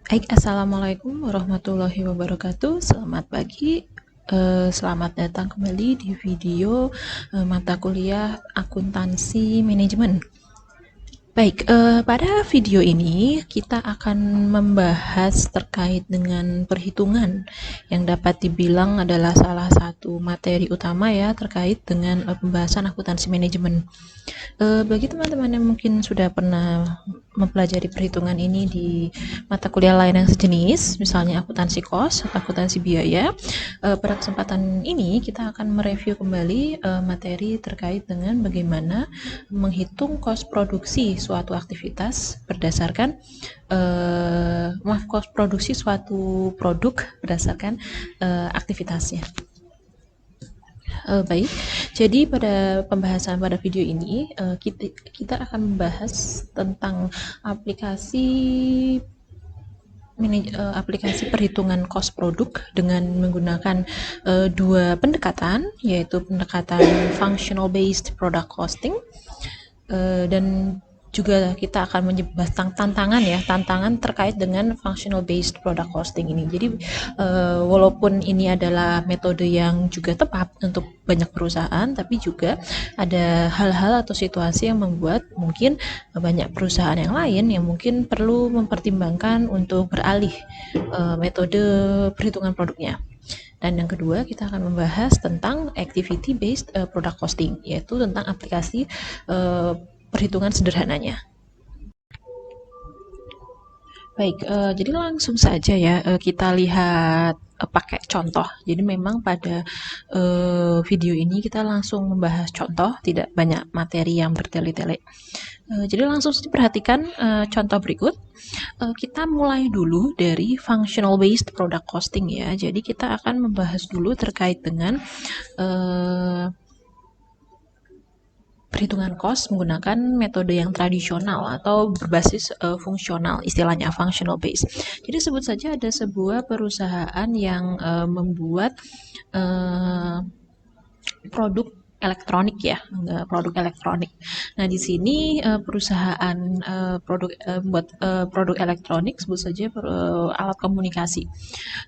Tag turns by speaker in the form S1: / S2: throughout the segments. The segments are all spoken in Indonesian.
S1: Baik, Assalamualaikum warahmatullahi wabarakatuh. Selamat pagi, selamat datang kembali di video mata kuliah akuntansi manajemen. Baik, pada video ini kita akan membahas terkait dengan perhitungan yang dapat dibilang adalah salah satu materi utama ya terkait dengan pembahasan akuntansi manajemen. Bagi teman-teman yang mungkin sudah pernah mempelajari perhitungan ini di mata kuliah lain yang sejenis, misalnya akuntansi kos atau akuntansi biaya, pada kesempatan ini kita akan mereview kembali materi terkait dengan bagaimana menghitung kos produksi suatu aktivitas berdasarkan kos produksi suatu produk berdasarkan aktivitasnya. Baik, jadi pada pembahasan pada video ini kita akan membahas tentang aplikasi perhitungan kos produk dengan menggunakan dua pendekatan, yaitu pendekatan functional based product costing dan juga kita akan menyebut tantangan terkait dengan functional based product costing ini. Jadi walaupun ini adalah metode yang juga tepat untuk banyak perusahaan, tapi juga ada hal-hal atau situasi yang membuat mungkin banyak perusahaan yang lain yang mungkin perlu mempertimbangkan untuk beralih metode perhitungan produknya. Dan yang kedua, kita akan membahas tentang activity based product costing, yaitu tentang aplikasi perhitungan sederhananya. Baik, jadi langsung saja ya kita lihat pakai contoh. Jadi memang pada video ini kita langsung membahas contoh, tidak banyak materi yang bertele-tele. Jadi langsung saja perhatikan contoh berikut. Kita mulai dulu dari functional based product costing ya. Jadi kita akan membahas dulu terkait dengan perhitungan kos menggunakan metode yang tradisional atau berbasis fungsional, istilahnya functional base. Jadi sebut saja ada sebuah perusahaan yang membuat produk elektronik ya, produk elektronik. Nah, di sini perusahaan buat produk elektronik, sebut saja alat komunikasi.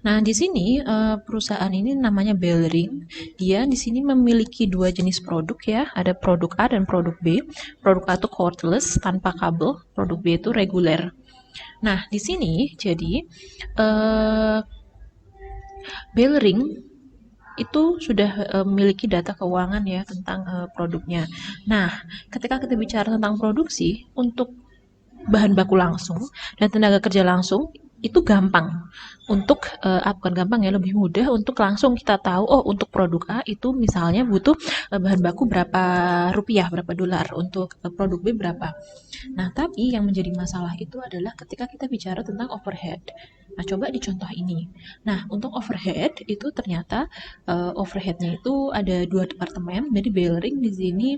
S1: Nah, di sini perusahaan ini namanya Bellring. Dia di sini memiliki dua jenis produk ya, ada produk A dan produk B. Produk A itu cordless tanpa kabel, produk B itu reguler. Nah, di sini jadi Bellring itu sudah memiliki data keuangan ya tentang produknya. Nah, ketika kita bicara tentang produksi, untuk bahan baku langsung dan tenaga kerja langsung itu gampang untuk bukan gampang ya, lebih mudah untuk langsung kita tahu, oh untuk produk A itu misalnya butuh bahan baku berapa rupiah, berapa dolar, untuk produk B berapa. Nah, tapi yang menjadi masalah itu adalah ketika kita bicara tentang overhead. Nah, coba di contoh ini. Nah, untuk overhead itu ternyata overheadnya itu ada dua departemen. Jadi Bellring di sini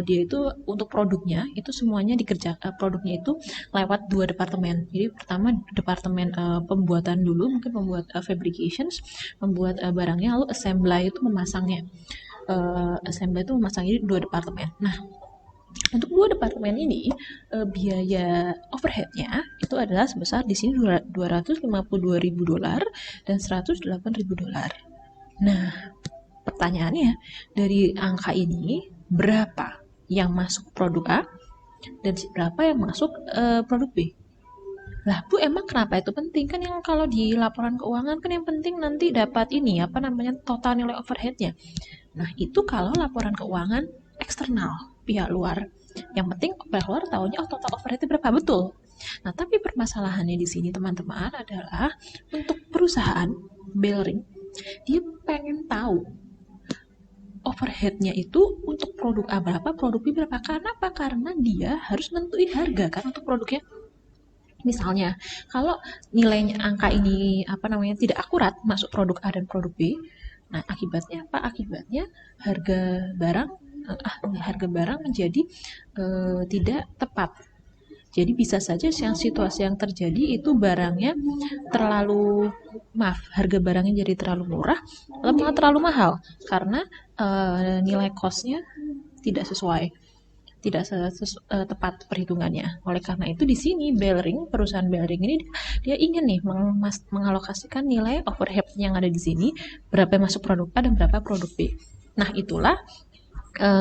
S1: dia itu untuk produknya itu semuanya dikerjakan, produknya itu lewat dua departemen. Jadi pertama departemen pembuatan dulu, mungkin membuat fabrications, membuat barangnya, lalu assembly itu memasangnya. Assembly itu memasangnya di dua departemen. Nah, untuk dua departemen ini biaya overheadnya itu adalah sebesar di sini $252.000 dan $108.000. Nah, pertanyaannya dari angka ini berapa yang masuk produk A dan berapa yang masuk produk B? Lah Bu, emang kenapa itu penting? Kan yang kalau di laporan keuangan kan yang penting nanti dapat ini apa namanya total nilai overheadnya. Nah, itu kalau laporan keuangan eksternal, pihak luar. Yang penting pihak luar tahunya oh total overhead berapa, betul. Nah, tapi permasalahannya di sini teman-teman adalah untuk perusahaan Bellring, dia pengen tahu overheadnya itu untuk produk A berapa, produk B berapa. Karena apa? Karena dia harus nentuin harga kan untuk produknya. Misalnya, kalau nilainya angka ini apa namanya tidak akurat masuk produk A dan produk B, nah akibatnya apa? Akibatnya harga barang menjadi tidak tepat. Jadi bisa saja yang situasi yang terjadi itu barangnya harga barangnya jadi terlalu murah, lalu malah terlalu mahal karena nilai costnya tidak sesuai. tepat perhitungannya. Oleh karena itu di sini perusahaan Bellring ini dia ingin nih mengalokasikan nilai overhead yang ada di sini, berapa yang masuk produk A dan berapa produk B. Nah, itulah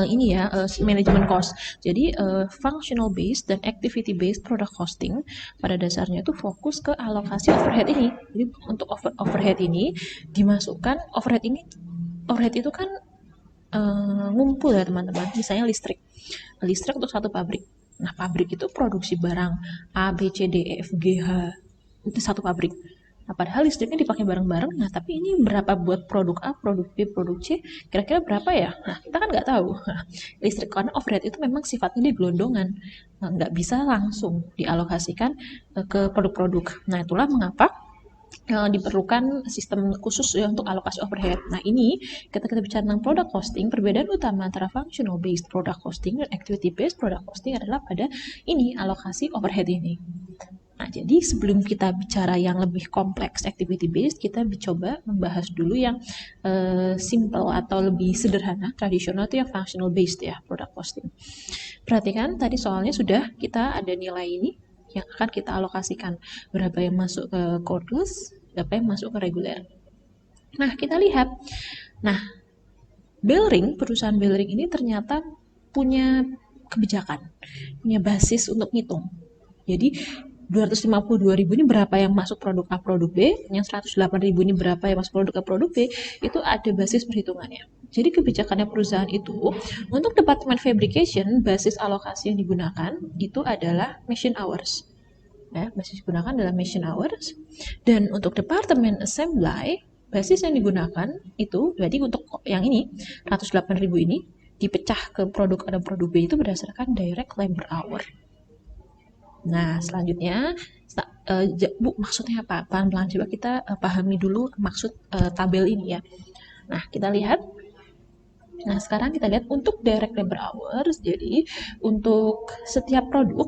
S1: ini ya manajemen cost. Jadi functional based dan activity based product costing pada dasarnya itu fokus ke alokasi overhead ini. Jadi untuk overhead ini dimasukkan overhead itu kan ngumpul ya teman-teman. Misalnya listrik untuk satu pabrik. Nah, pabrik itu produksi barang A, B, C, D, E, F, G, H itu satu pabrik. Nah, padahal listriknya dipakai bareng-bareng. Nah, tapi ini berapa buat produk A, produk B, produk C, kira-kira berapa ya? Nah, kita kan nggak tahu. Nah, listrik karena overhead itu memang sifatnya di gelondongan, nah, nggak bisa langsung dialokasikan ke produk-produk. Nah, itulah mengapa diperlukan sistem khusus ya untuk alokasi overhead. Nah, ini ketika kita bicara tentang product costing, perbedaan utama antara functional based product costing dan activity based product costing adalah pada ini alokasi overhead ini. Nah, jadi sebelum kita bicara yang lebih kompleks activity based, kita coba membahas dulu yang simple atau lebih sederhana, tradisional itu yang functional based ya, product costing. Perhatikan tadi soalnya sudah kita ada nilai ini yang akan kita alokasikan, berapa yang masuk ke cordless, berapa yang masuk ke reguler. Nah, kita lihat. Nah, perusahaan Bellring ini ternyata punya kebijakan, punya basis untuk ngitung. Jadi 252.000 ini berapa yang masuk produk A, produk B, yang 108.000 ini berapa yang masuk produk A, produk B, itu ada basis perhitungannya. Jadi kebijakannya perusahaan itu, untuk departemen fabrication, basis alokasi yang digunakan itu adalah machine hours. Ya, basis digunakan adalah machine hours. Dan untuk departemen assembly, basis yang digunakan itu, berarti untuk yang ini, 108.000 ini, dipecah ke produk A dan produk B itu berdasarkan direct labor hour. Nah, selanjutnya, Bu, maksudnya apa? Pelan-pelan coba kita pahami dulu maksud tabel ini ya. Nah, kita lihat. Nah, sekarang kita lihat untuk direct labor hours. Jadi, untuk setiap produk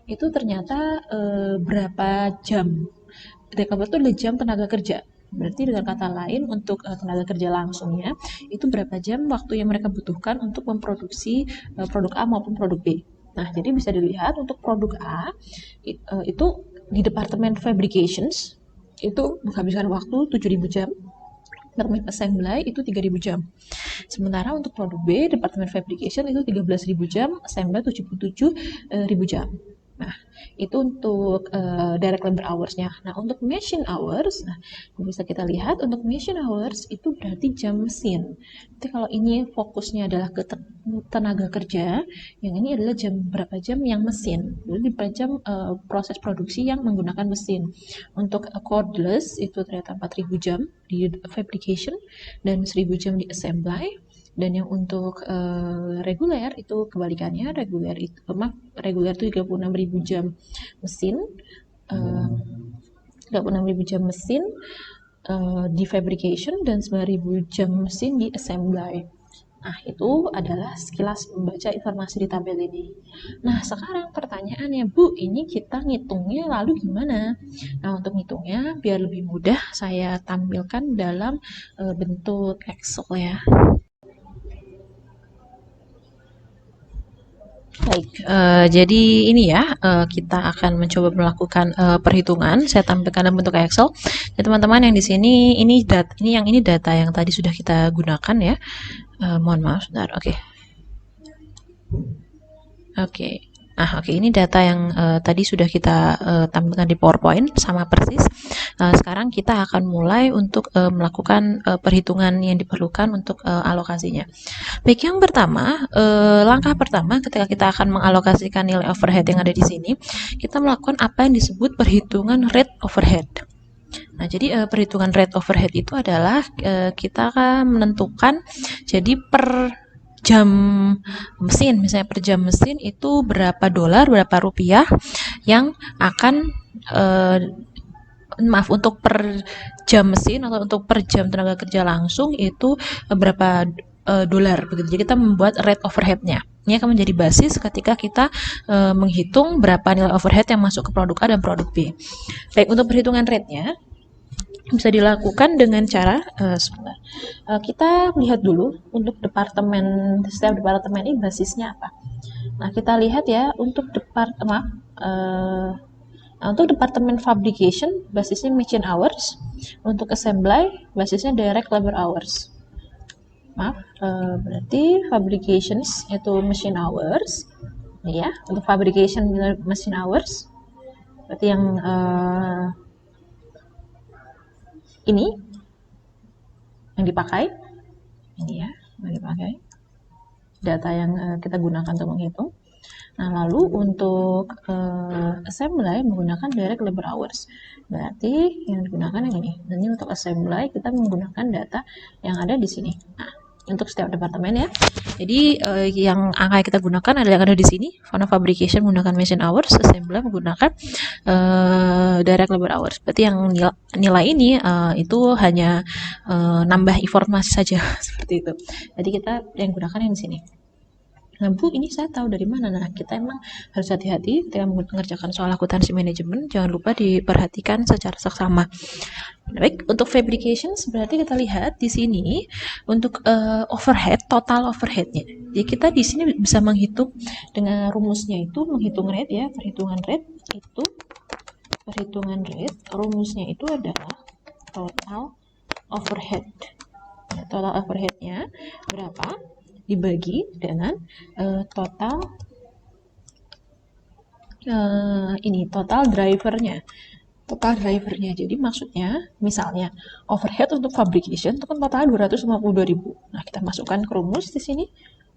S1: itu ternyata berapa jam. Direct labor itu adalah jam tenaga kerja. Berarti dengan kata lain untuk tenaga kerja langsungnya itu berapa jam waktu yang mereka butuhkan untuk memproduksi produk A maupun produk B. Nah, jadi bisa dilihat untuk produk A itu di departemen fabrications itu menghabiskan waktu 7.000 jam. Departemen assembly itu 3.000 jam. Sementara untuk produk B, departemen fabrication itu 13.000 jam, assembly 77.000 jam. Nah, itu untuk direct labor hours-nya. Nah, untuk machine hours, nah bisa kita lihat untuk machine hours itu berarti jam mesin. Jadi kalau ini fokusnya adalah ke tenaga kerja, yang ini adalah berapa jam yang mesin. Jadi berapa jam proses produksi yang menggunakan mesin. Untuk cordless itu ternyata 4.000 jam di fabrication dan 1.000 jam di assembly. Dan yang untuk reguler itu kebalikannya, reguler itu 36.000 jam mesin, 36.000 jam mesin di fabrication dan 9.000 jam mesin di assembly. Nah, itu adalah sekilas membaca informasi di tabel ini. Nah, sekarang pertanyaannya, Bu, ini kita ngitungnya lalu gimana? Nah, untuk ngitungnya biar lebih mudah saya tampilkan dalam bentuk Excel ya. Baik, jadi ini ya, kita akan mencoba melakukan perhitungan. Saya tampilkan dalam bentuk Excel. Ya, teman-teman yang di sini ini data yang tadi sudah kita gunakan ya. Mohon maaf, sebentar. Oke. Oke, ini data yang tadi sudah kita tampilkan di PowerPoint sama persis. Sekarang kita akan mulai untuk melakukan perhitungan yang diperlukan untuk alokasinya. Baik, yang pertama, langkah pertama ketika kita akan mengalokasikan nilai overhead yang ada di sini, kita melakukan apa yang disebut perhitungan rate overhead. Nah, jadi perhitungan rate overhead itu adalah kita akan menentukan jadi per jam mesin, misalnya per jam mesin itu berapa dolar, berapa rupiah yang akan untuk per jam mesin atau untuk per jam tenaga kerja langsung itu berapa dolar begitu. Jadi kita membuat rate overhead-nya. Ini akan menjadi basis ketika kita menghitung berapa nilai overhead yang masuk ke produk A dan produk B. Baik, untuk perhitungan rate-nya Bisa dilakukan dengan cara sebentar. Kita lihat dulu untuk setiap departemen ini basisnya apa. Nah, kita lihat ya untuk departemen fabrication basisnya machine hours, untuk assembly basisnya direct labor hours. Berarti fabrications itu machine hours, ya. Untuk fabrication machine hours, berarti yang ini yang dipakai, ini ya, yang dipakai data yang kita gunakan untuk menghitung. Nah, lalu untuk assembly menggunakan direct labor hours, berarti yang digunakan yang ini. Dan ini untuk assembly kita menggunakan data yang ada di sini. Nah, untuk setiap departemen ya. Jadi yang angka yang kita gunakan adalah yang ada di sini. Karena fabrication menggunakan machine hours, assembly menggunakan direct labor hours. Berarti yang nilai ini itu hanya nambah informasi saja seperti itu. Jadi kita yang gunakan yang di sini. Nah, Bu, ini saya tahu dari mana? Nah, kita emang harus hati-hati ketika mengerjakan soal akuntansi manajemen, jangan lupa diperhatikan secara seksama. Baik, untuk fabrication berarti kita lihat di sini untuk overhead, total overheadnya. Jadi kita di sini bisa menghitung dengan rumusnya itu menghitung rate ya, perhitungan rate, rumusnya itu adalah total overhead. Nah, total overheadnya berapa? Dibagi dengan total drivernya. Jadi maksudnya misalnya overhead untuk fabrication itu kan total 252.000. Nah, kita masukkan ke rumus di sini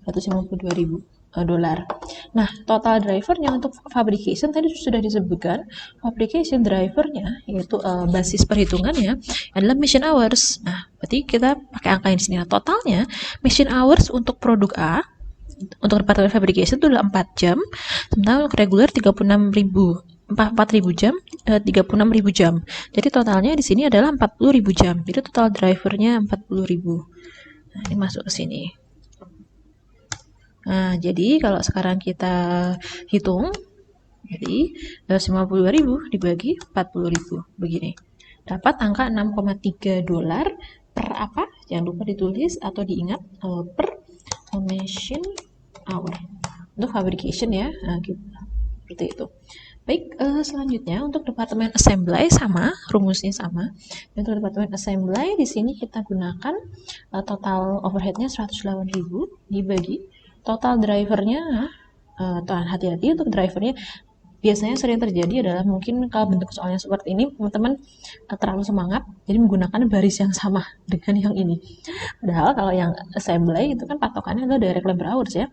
S1: 252.000 dolar. Nah, total drivernya untuk fabrication tadi sudah disebutkan, fabrication drivernya yaitu basis perhitungannya adalah machine hours. Nah, berarti kita pakai angka yang di sini. Nah, totalnya machine hours untuk produk A untuk departemen fabrication itu adalah 4 jam, sementara untuk reguler 4.000 jam, 36.000 jam. Jadi totalnya di sini adalah 40.000 jam. Jadi total drivernya 40.000. Nah, ini masuk ke sini. Nah, jadi kalau sekarang kita hitung, jadi 252.000 dibagi 40.000 begini. Dapat angka 6,3 dolar per apa? Jangan lupa ditulis atau diingat per machine hour. Untuk fabrication ya, nah, gitu. Seperti itu. Baik, selanjutnya untuk departemen assembly sama, rumusnya sama. Untuk departemen assembly di sini kita gunakan total overheadnya 108.000 dibagi total drivernya. Hati-hati untuk drivernya. Biasanya sering terjadi adalah mungkin kalau bentuk soalnya seperti ini teman-teman terlalu semangat jadi menggunakan baris yang sama dengan yang ini. Padahal kalau yang assembly itu kan patokannya adalah direct labor hours ya.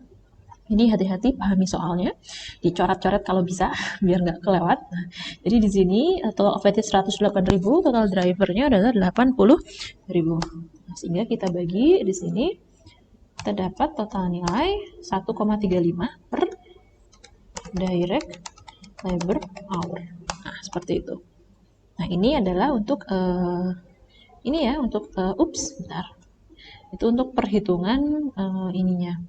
S1: Jadi hati-hati pahami soalnya, dicoret-coret kalau bisa biar nggak kelewat. Nah, jadi di sini total overhead 108.000, total drivernya adalah 80.000. Nah, sehingga kita bagi di sini kita dapat total nilai 1,35 per direct labor hour. Nah, seperti itu. Nah, ini adalah untuk bentar. Itu untuk perhitungan ininya.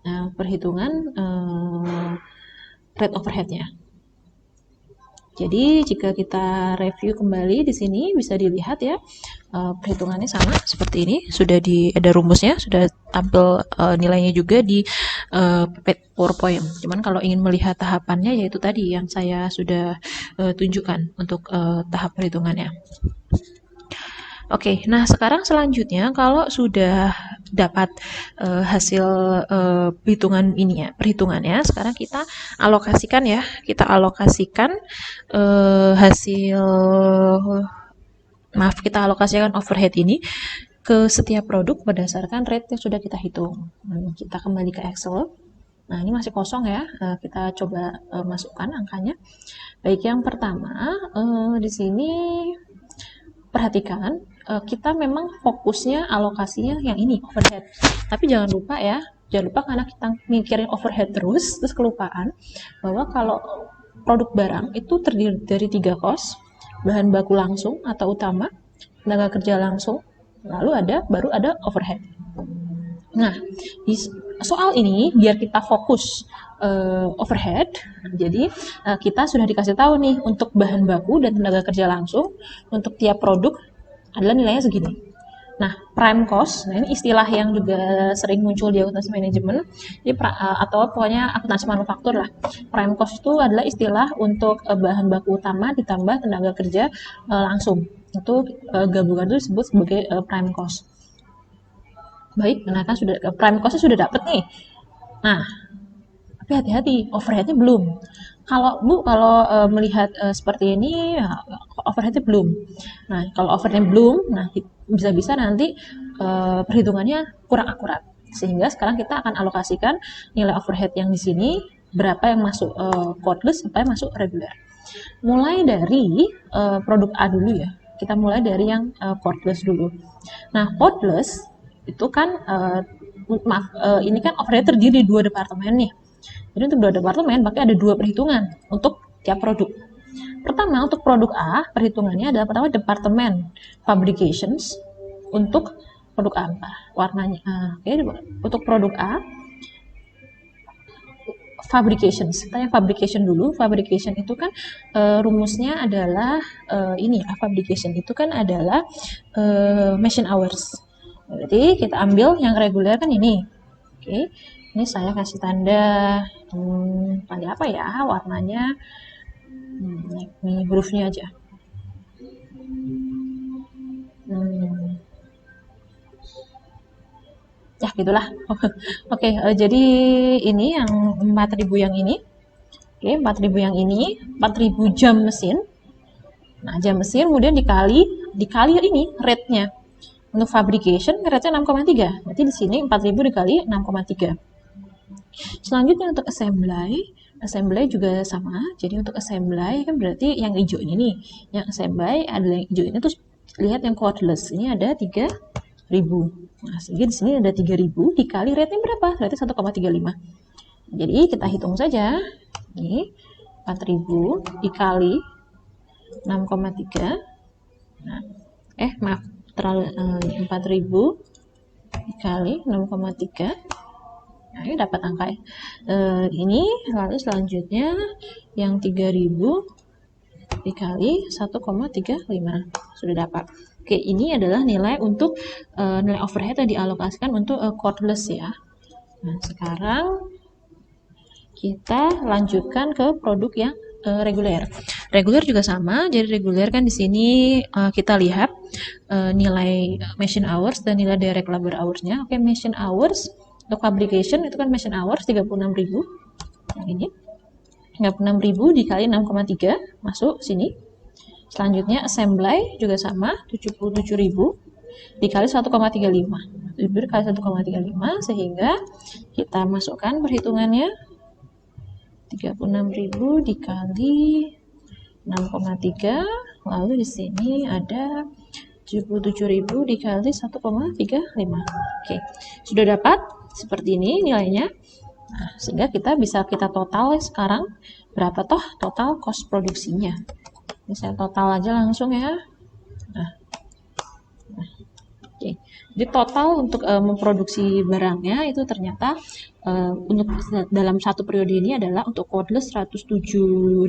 S1: Nah, perhitungan rate overheadnya. Jadi jika kita review kembali di sini bisa dilihat ya perhitungannya sama seperti ini, sudah ada rumusnya, sudah tampil nilainya juga di PowerPoint. Cuman kalau ingin melihat tahapannya yaitu tadi yang saya sudah tunjukkan untuk tahap perhitungannya. Oke, nah sekarang selanjutnya kalau sudah dapat hasil perhitungannya, sekarang kita alokasikan kita alokasikan overhead ini ke setiap produk berdasarkan rate yang sudah kita hitung. Kita kembali ke Excel. Nah, ini masih kosong ya, kita coba masukkan angkanya. Baik, yang pertama di sini perhatikan kita memang fokusnya alokasinya yang ini overhead, tapi jangan lupa karena kita mikirin overhead terus kelupaan bahwa kalau produk barang itu terdiri dari 3 cost, bahan baku langsung atau utama, tenaga kerja langsung, lalu baru ada overhead. Nah, soal ini biar kita fokus overhead. Jadi kita sudah dikasih tahu nih untuk bahan baku dan tenaga kerja langsung untuk tiap produk adalah nilainya segini. Nah, prime cost, nah ini istilah yang juga sering muncul di akuntansi manajemen, jadi atau pokoknya akuntansi manufaktur lah. Prime cost itu adalah istilah untuk bahan baku utama ditambah tenaga kerja langsung. Itu gabungan itu disebut sebagai prime cost. Baik, nah kan sudah prime cost-nya sudah dapat nih. Nah, tapi hati-hati, overhead-nya belum. Kalau melihat seperti ini, ya, overhead-nya belum. Nah, kalau overhead-nya belum, nah bisa-bisa nanti perhitungannya kurang akurat. Sehingga sekarang kita akan alokasikan nilai overhead yang di sini, berapa yang masuk cordless, berapa yang masuk reguler. Mulai dari produk A dulu ya. Kita mulai dari yang cordless dulu. Nah, cordless itu kan ini kan overhead terdiri 2 departemen nih. Jadi untuk 2 departemen, maka ada 2 perhitungan untuk tiap produk. Pertama, untuk produk A, perhitungannya adalah pertama departemen fabrications untuk produk A. Warnanya, untuk produk A, fabrications. Kita yang fabrication dulu. Fabrication itu kan rumusnya adalah fabrication itu kan adalah machine hours. Jadi kita ambil yang reguler kan ini. Oke. Ini saya kasih tanda tanda apa ya warnanya, ini hurufnya aja. Ya gitulah. Oke, jadi ini yang 4.000 yang ini. Oke, 4.000 yang ini, 4.000 jam mesin. Nah, jam mesin kemudian dikali ini rate-nya. Untuk fabrication rate-nya 6,3. Berarti di sini 4.000 dikali 6,3. Selanjutnya untuk assembly juga sama. Jadi untuk assembly kan berarti yang hijau ini nih. Yang assembly adalah yang hijau ini, terus lihat yang cordless. Ini ada 3.000. Nah, sehingga di sini ada 3.000 dikali rate-nya berapa? Rate 1,35. Jadi kita hitung saja. Ini 4.000 dikali 6,3. Nah, maaf, terlalu 4.000 dikali 6,3. Nah, ini dapat angka ini. Lalu selanjutnya yang 3.000 dikali 1,35 sudah dapat. Oke, ini adalah nilai untuk nilai overhead yang dialokasikan untuk cordless ya. Nah, sekarang kita lanjutkan ke produk yang reguler. Reguler juga sama. Jadi reguler kan di sini kita lihat nilai machine hours dan nilai direct labor hours-nya. Oke, machine hours untuk fabrication itu kan machine hours 36.000. Yang ini 36.000 dikali 6,3 masuk sini. Selanjutnya assembly juga sama 77.000 dikali 1,35. 7 dikali 1,35 sehingga kita masukkan perhitungannya 36.000 dikali 6,3, lalu di sini ada 77.000 dikali 1,35. Oke, sudah dapat seperti ini nilainya. Nah, sehingga kita total sekarang berapa toh total cost produksinya. Ini saya total aja langsung ya. Nah. Oke. Jadi total untuk memproduksi barangnya itu ternyata untuk dalam satu periode ini adalah untuk cordless $107.250,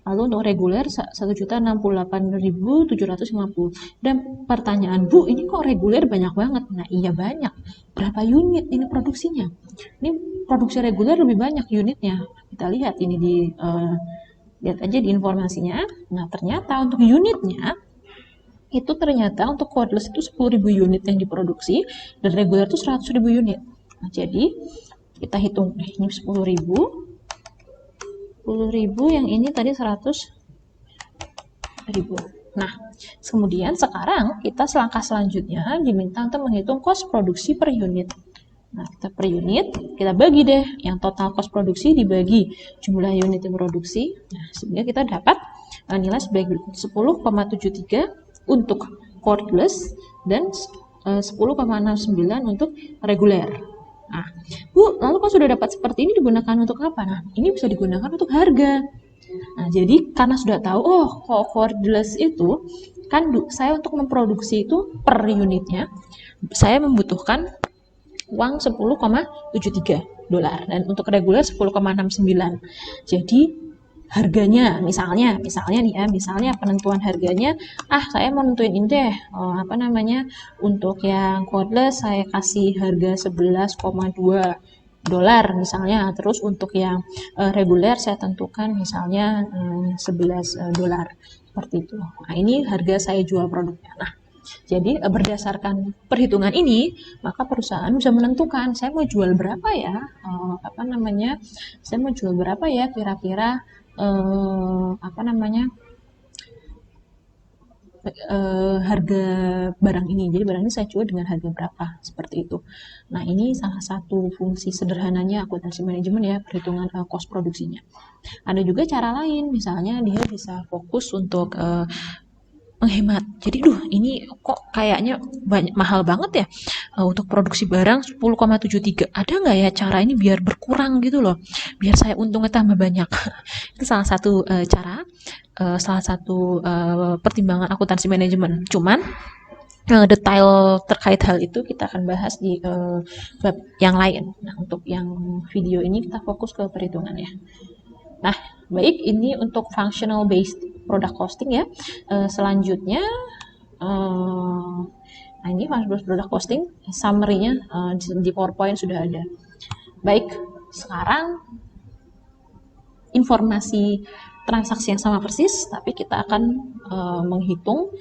S1: lalu untuk reguler 1.068.750. Dan pertanyaan, Bu, ini kok reguler banyak banget? Nah, iya banyak. Berapa unit ini produksinya? Ini produksi reguler lebih banyak unitnya. Kita lihat ini lihat aja di informasinya. Nah, ternyata untuk unitnya itu ternyata untuk cordless itu 10.000 unit yang diproduksi dan reguler itu 100.000 unit. Nah, jadi kita hitung ini 10.000 yang ini tadi 100.000. Nah, kemudian sekarang kita selangkah selanjutnya diminta untuk menghitung cost produksi per unit. Nah, kita per unit, kita bagi deh yang total cost produksi dibagi jumlah unit yang produksi. Nah, sehingga kita dapat nilai sebagai 10,73 untuk cordless dan 10,69 untuk reguler. Nah, Bu, lalu kalau sudah dapat seperti ini digunakan untuk apa? Nah, ini bisa digunakan untuk harga. Nah, jadi karena sudah tahu, kalau cordless itu kan saya untuk memproduksi itu per unitnya, saya membutuhkan uang 10,73 dolar dan untuk reguler 10,69. Jadi harganya misalnya nih ya, misalnya penentuan harganya, saya mau nentuin ini deh, untuk yang cordless saya kasih harga 11,2 dolar misalnya, terus untuk yang reguler saya tentukan misalnya 11 dolar, seperti itu. Nah, ini harga saya jual produknya. Nah, jadi berdasarkan perhitungan ini, maka perusahaan bisa menentukan saya mau jual berapa ya, saya mau jual berapa ya kira-kira harga barang ini. Jadi barang ini saya jual dengan harga berapa, seperti itu. Nah, ini salah satu fungsi sederhananya akuntansi manajemen ya, perhitungan cost produksinya. Ada juga cara lain, misalnya dia bisa fokus untuk menghemat. Jadi ini kok kayaknya mahal banget ya untuk produksi barang 10,73. Ada nggak ya cara ini biar berkurang gitu loh, biar saya untungnya tambah banyak. Itu salah satu cara, salah satu pertimbangan akuntansi manajemen. Cuman detail terkait hal itu kita akan bahas di bab yang lain. Nah, untuk yang video ini kita fokus ke perhitungannya. Nah, baik, ini untuk functional based product costing ya. Selanjutnya, nah ini functional based product costing, summary-nya di PowerPoint sudah ada. Baik, sekarang informasi transaksi yang sama persis, tapi kita akan menghitung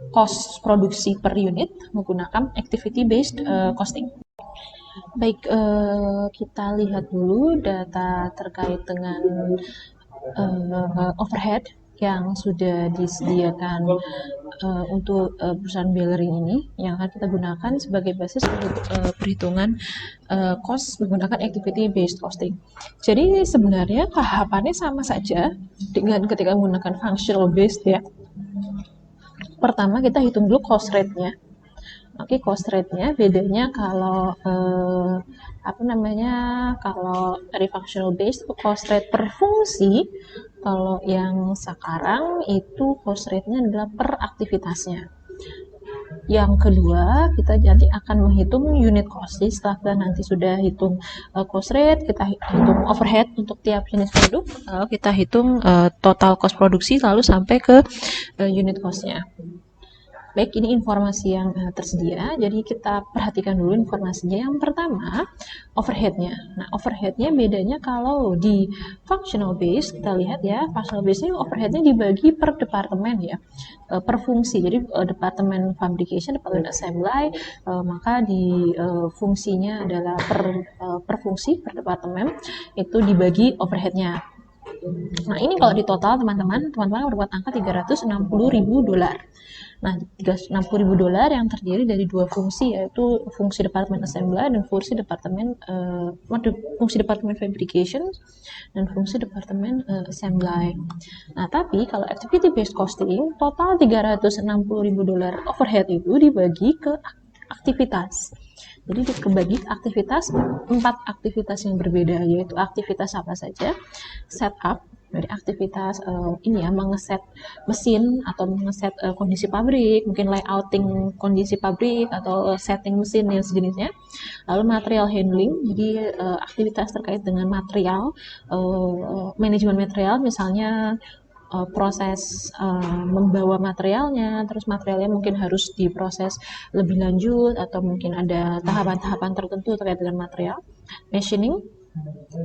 S1: cost produksi per unit menggunakan activity based costing. Baik, kita lihat dulu data terkait dengan overhead yang sudah disediakan untuk perusahaan Bellering ini, yang akan kita gunakan sebagai basis untuk perhitungan cost menggunakan activity based costing. Jadi sebenarnya tahapannya sama saja dengan ketika menggunakan functional based ya. Pertama kita hitung dulu cost rate-nya. Oke, cost rate-nya bedanya kalau kalau dari functional based cost rate per fungsi, kalau yang sekarang itu cost rate-nya adalah per aktivitasnya. Yang kedua, kita jadi akan menghitung unit cost. Jadi setelah kita nanti sudah hitung cost rate, kita hitung overhead untuk tiap jenis produk, lalu kita hitung total cost produksi, lalu sampai ke unit cost-nya. Baik, ini informasi yang tersedia, jadi kita perhatikan dulu informasinya. Yang pertama, overhead-nya. Nah, overhead-nya bedanya kalau di functional base, kita lihat ya, functional base-nya overhead-nya dibagi per departemen ya, per fungsi. Jadi departemen fabrication, departemen assembly, maka di fungsinya adalah per fungsi, per departemen, itu dibagi overhead-nya. Nah, ini kalau di total teman-teman berbuat angka 360.000 dolar. Nah, 360.000 dolar yang terdiri dari dua fungsi, yaitu fungsi departemen assembly dan fungsi departemen fabrication dan fungsi departemen assembly. Nah, tapi kalau activity based costing, total 360.000 dolar overhead itu dibagi ke aktivitas. Jadi dibagi aktivitas, 4 aktivitas yang berbeda, yaitu aktivitas apa saja? Setup, dari aktivitas mengeset mesin atau mengeset kondisi pabrik, mungkin layouting kondisi pabrik atau setting mesin dan sejenisnya. Lalu material handling, jadi aktivitas terkait dengan material, manajemen material, misalnya proses membawa materialnya, terus materialnya mungkin harus diproses lebih lanjut atau mungkin ada tahapan-tahapan tertentu terkait dengan material. Machining,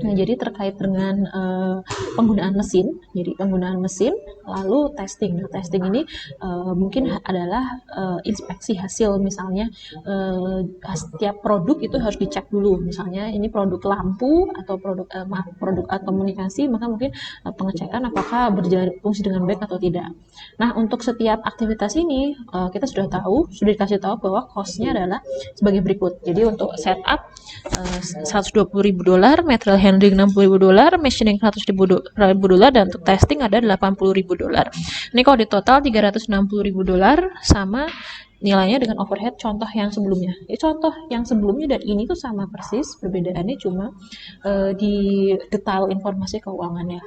S1: nah, jadi terkait dengan penggunaan mesin, lalu testing. Nah, testing ini mungkin adalah inspeksi hasil, misalnya setiap produk itu harus dicek dulu, misalnya ini produk lampu atau produk alat komunikasi, maka mungkin pengecekan apakah berjalan fungsi dengan baik atau tidak. Nah, untuk setiap aktivitas ini kita sudah dikasih tahu bahwa cost-nya adalah sebagai berikut. Jadi untuk setup 120.000 dolar, material handling 60.000 dolar, machining 100.000 dolar, dan untuk testing ada 80.000 dolar. Ini kalau di total 360.000 dolar sama nilainya dengan overhead contoh yang sebelumnya. Contoh yang sebelumnya dan ini tuh sama persis, perbedaannya cuma di detail informasi keuangannya.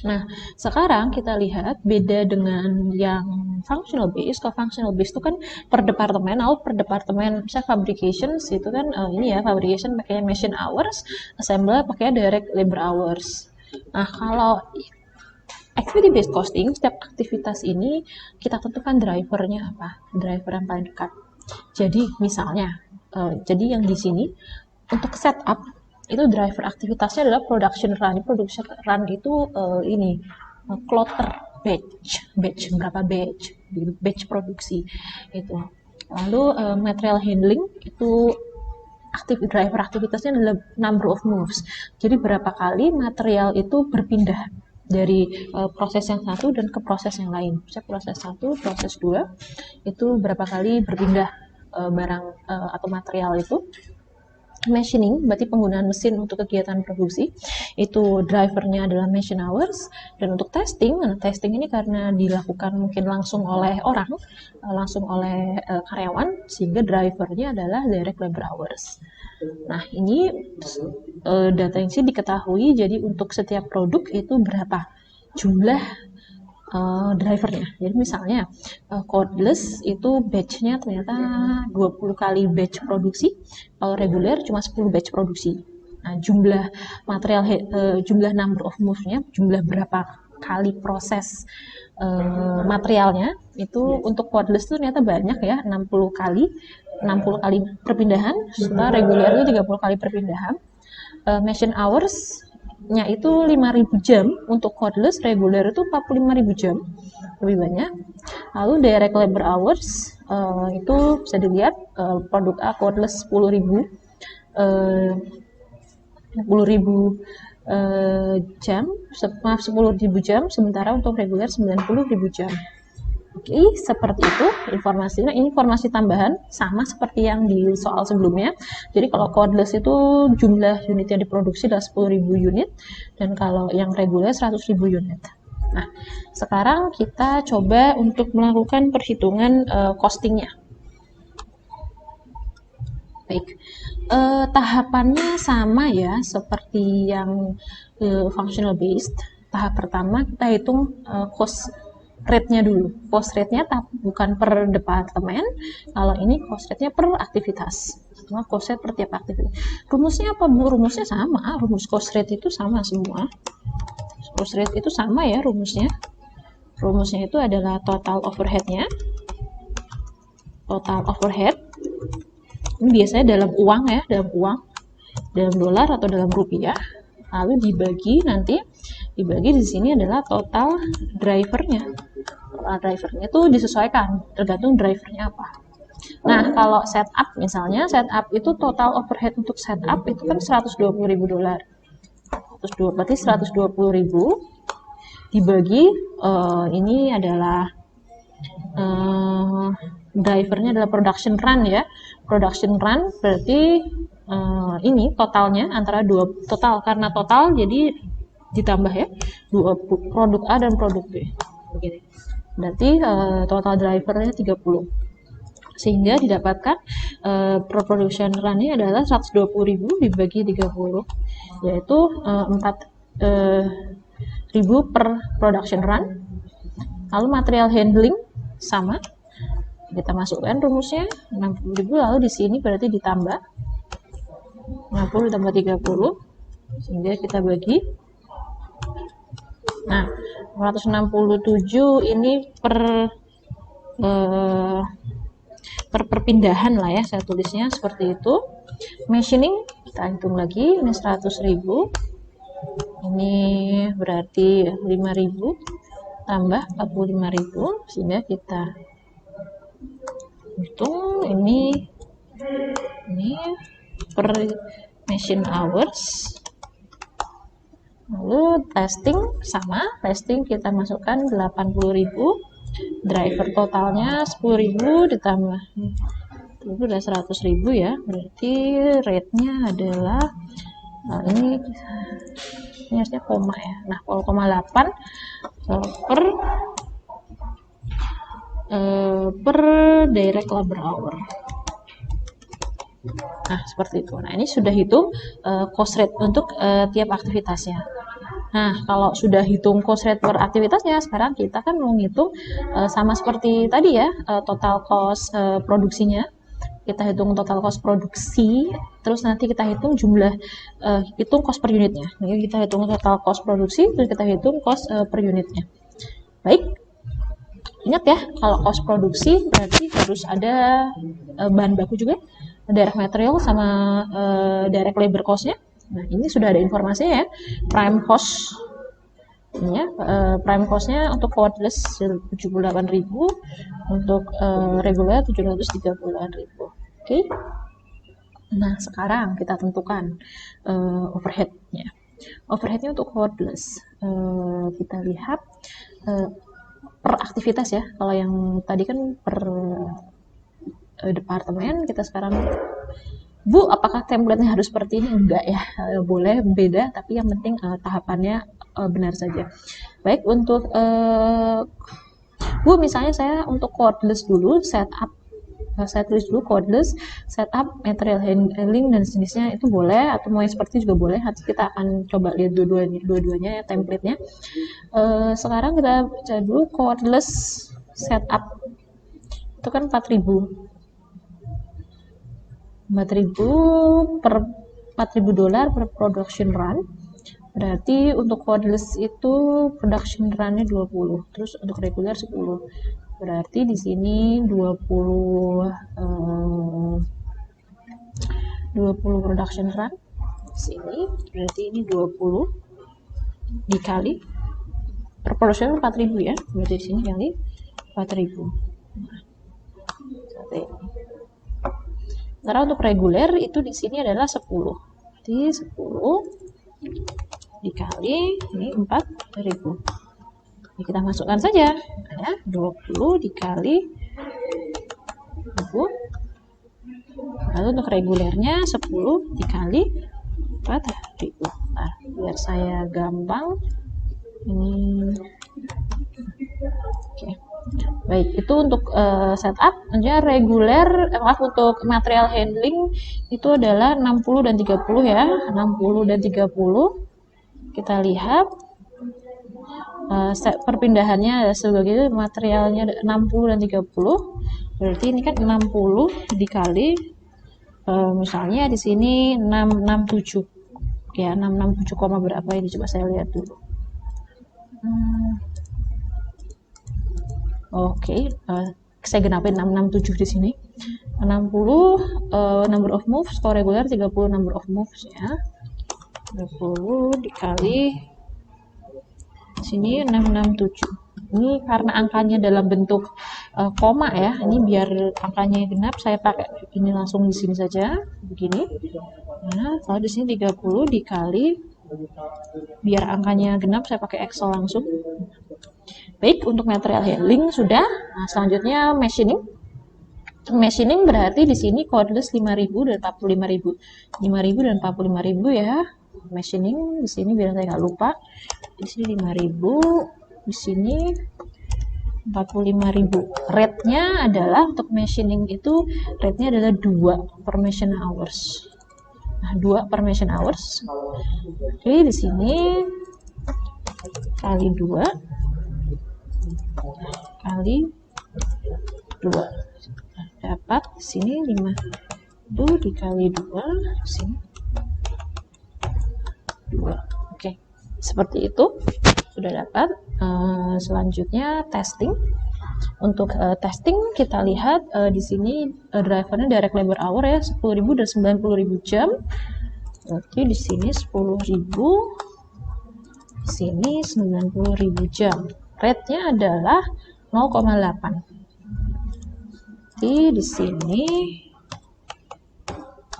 S1: Nah, sekarang kita lihat beda dengan yang functional base. Kalau functional base itu kan per departemen, per departemen bisa fabrications itu kan ini ya, fabrication pakai machine hours, assembly pakai direct labor hours. Nah, kalau activity based costing, setiap aktivitas ini kita tentukan drivernya apa, driver yang paling dekat. Jadi misalnya, jadi yang di sini untuk setup itu driver aktivitasnya adalah production run. Production run itu ini kloter, batch berapa batch produksi itu. Lalu material handling itu driver aktivitasnya adalah number of moves. Jadi berapa kali material itu berpindah dari proses yang satu dan ke proses yang lain. Misalnya proses 1, proses 2 itu berapa kali berpindah barang atau material itu. Machining berarti penggunaan mesin untuk kegiatan produksi, itu drivernya adalah machine hours. Dan untuk testing, testing ini karena dilakukan mungkin langsung oleh orang, langsung oleh karyawan, sehingga drivernya adalah direct labor hours. Nah, ini data yang sih diketahui, jadi untuk setiap produk itu berapa jumlah drivernya. Jadi misalnya cordless itu batch-nya ternyata 20 kali batch produksi, kalau reguler cuma 10 batch produksi. Nah, jumlah material jumlah number of moves-nya, jumlah berapa kali proses materialnya itu untuk cordless itu ternyata banyak ya, 60 kali perpindahan, setelah reguler itu 30 kali perpindahan. Machine hours-nya itu 5.000 jam, untuk cordless, reguler itu 45.000 jam, lebih banyak. Lalu direct labor hours itu bisa dilihat produk A cordless 10.000 jam, 10.000 jam, sementara untuk reguler 90.000 jam. Oke, seperti itu informasinya. Ini informasi tambahan sama seperti yang di soal sebelumnya. Jadi kalau cordless itu jumlah unit yang diproduksi adalah 10.000 unit, dan kalau yang reguler 100.000 unit. Nah, sekarang kita coba untuk melakukan perhitungan costingnya. Baik, tahapannya sama ya seperti yang functional based. Tahap pertama kita hitung cost rate-nya dulu. Cost rate-nya bukan per departemen, kalau ini cost rate-nya per aktivitas. Semua cost rate per tiap aktivitas. Rumusnya apa, Bu? Rumusnya sama, rumus cost rate itu sama semua. Cost rate itu sama ya rumusnya. Rumusnya itu adalah total overhead-nya. Total overhead. Ini biasanya dalam uang ya, dalam dolar atau dalam rupiah. Lalu dibagi di sini adalah total drivernya. Total drivernya itu disesuaikan tergantung drivernya apa. Nah, kalau setup misalnya, setup itu total overhead untuk setup itu kan 120.000 dolar. Berarti 120.000 dibagi ini adalah drivernya adalah production run ya. Production run berarti ini totalnya antara total, karena total jadi ditambah ya, dua produk A dan produk B. Begini. Berarti total drivernya 30. Sehingga didapatkan per production run-nya adalah 120.000 dibagi 30, yaitu 4.000 per production run. Lalu material handling sama, kita masukkan rumusnya 60.000, lalu di sini berarti ditambah 60 ditambah 30, sehingga kita bagi. Nah, 467 ini per perpindahan lah ya, saya tulisnya seperti itu. Machining kita hitung lagi, ini 100.000, ini berarti 5.000 tambah 45.000, sehingga kita hitung ini per machine hours. Lalu testing sama, testing kita masukkan 80.000, driver totalnya 10.000 ditambah itu udah 100.000 ya, berarti rate-nya adalah ini harusnya koma ya. Nah, 0,8 per direct labor hour. Nah, seperti itu. Nah, ini sudah hitung cost rate untuk tiap aktivitasnya. Nah, kalau sudah hitung cost rate per aktivitasnya, sekarang kita kan mau ngitung sama seperti tadi ya, total cost produksinya. Kita hitung total cost produksi, terus nanti kita hitung jumlah, hitung cost per unitnya. Jadi kita hitung total cost produksi, terus kita hitung cost per unitnya. Baik, ingat ya, kalau cost produksi berarti harus ada bahan baku juga, direct material sama direct labor cost-nya. Nah, ini sudah ada informasinya ya. Prime cost ini ya, prime cost-nya untuk cordless 78.000, untuk reguler 738.000. Oke. Nah, sekarang kita tentukan overhead-nya. Overhead-nya untuk cordless, kita lihat per aktivitas ya. Kalau yang tadi kan per departemen, kita sekarang, Bu, apakah template-nya harus seperti ini? Enggak ya, boleh beda, tapi yang penting tahapannya benar saja. Baik, untuk Bu, misalnya saya untuk cordless dulu, saya tulis dulu cordless, setup, material handling, dan jenisnya itu boleh, atau mau yang seperti juga boleh. Nanti kita akan coba lihat dua-duanya ya, template-nya. Sekarang kita baca dulu cordless setup, itu kan 4.000 per $4.000 per production run. Berarti untuk cordless itu production run-nya 20, terus untuk regular 10. Berarti di sini 20 production run. Di sini berarti ini 20 dikali per production 4.000 ya. Berarti di sini kali 4.000. Nah, seperti ini. Sekarang untuk reguler itu di sini adalah 10. Berarti 10 dikali ini 4.000. Ini kita masukkan saja ya, 20 dikali 10. Lalu untuk regulernya 10 dikali 4.000. Nah, biar saya gampang ini. Oke. Baik, itu untuk setup. Aja reguler, untuk material handling itu adalah 60 dan 30 ya. 60 dan 30. Kita lihat perpindahannya sebagai materialnya 60 dan 30. Berarti ini kan 60 dikali misalnya di sini 667 ya, 667, berapa ini, coba saya lihat dulu. Oke, saya genapin 667 di sini. 60 number of moves, kalau regular 30 number of moves ya. 30 dikali sini 667. Ini karena angkanya dalam bentuk koma ya. Ini biar angkanya genap, saya pakai ini langsung di sini saja begini. Nah, kalau di sini 30 dikali, biar angkanya genap saya pakai Excel langsung. Baik, untuk material handling sudah. Nah, selanjutnya machining. Machining berarti di sini cordless 5.000 dan 45.000. 5.000 dan 45.000 ya. Machining di sini biar saya nggak lupa. Di sini 5.000, di sini 45.000. Rate-nya adalah untuk machining itu rate-nya adalah 2 per machine hours. Nah, 2 per machine hours. Oke, di sini kali 2 kali 2 dapat sini 5 itu dikali 2 sini 2. Oke, seperti itu sudah dapat. Selanjutnya testing. Untuk testing kita lihat di sini drivernya direct labor hour ya, 10.000 dan 90.000 jam. Berarti di sini 10.000, di sini 90.000 jam. Rate-nya adalah 0,8. Jadi di sini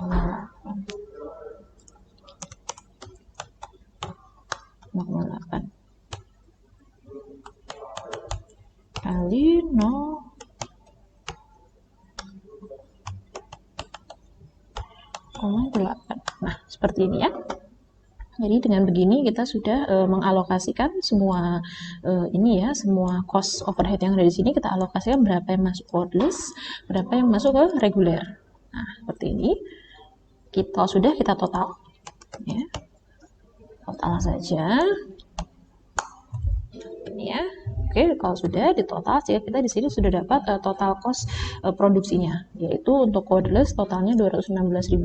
S1: 0,8 kali 0,8. Nah, seperti ini ya. Jadi dengan begini kita sudah mengalokasikan semua ini ya, semua cost overhead yang ada di sini kita alokasikan berapa yang masuk cordless, berapa yang masuk ke reguler. Nah, seperti ini. Kita total ya. Total saja. Oke, kalau sudah di total, sehingga kita di sini sudah dapat total cost produksinya, yaitu untuk cordless totalnya $216.000,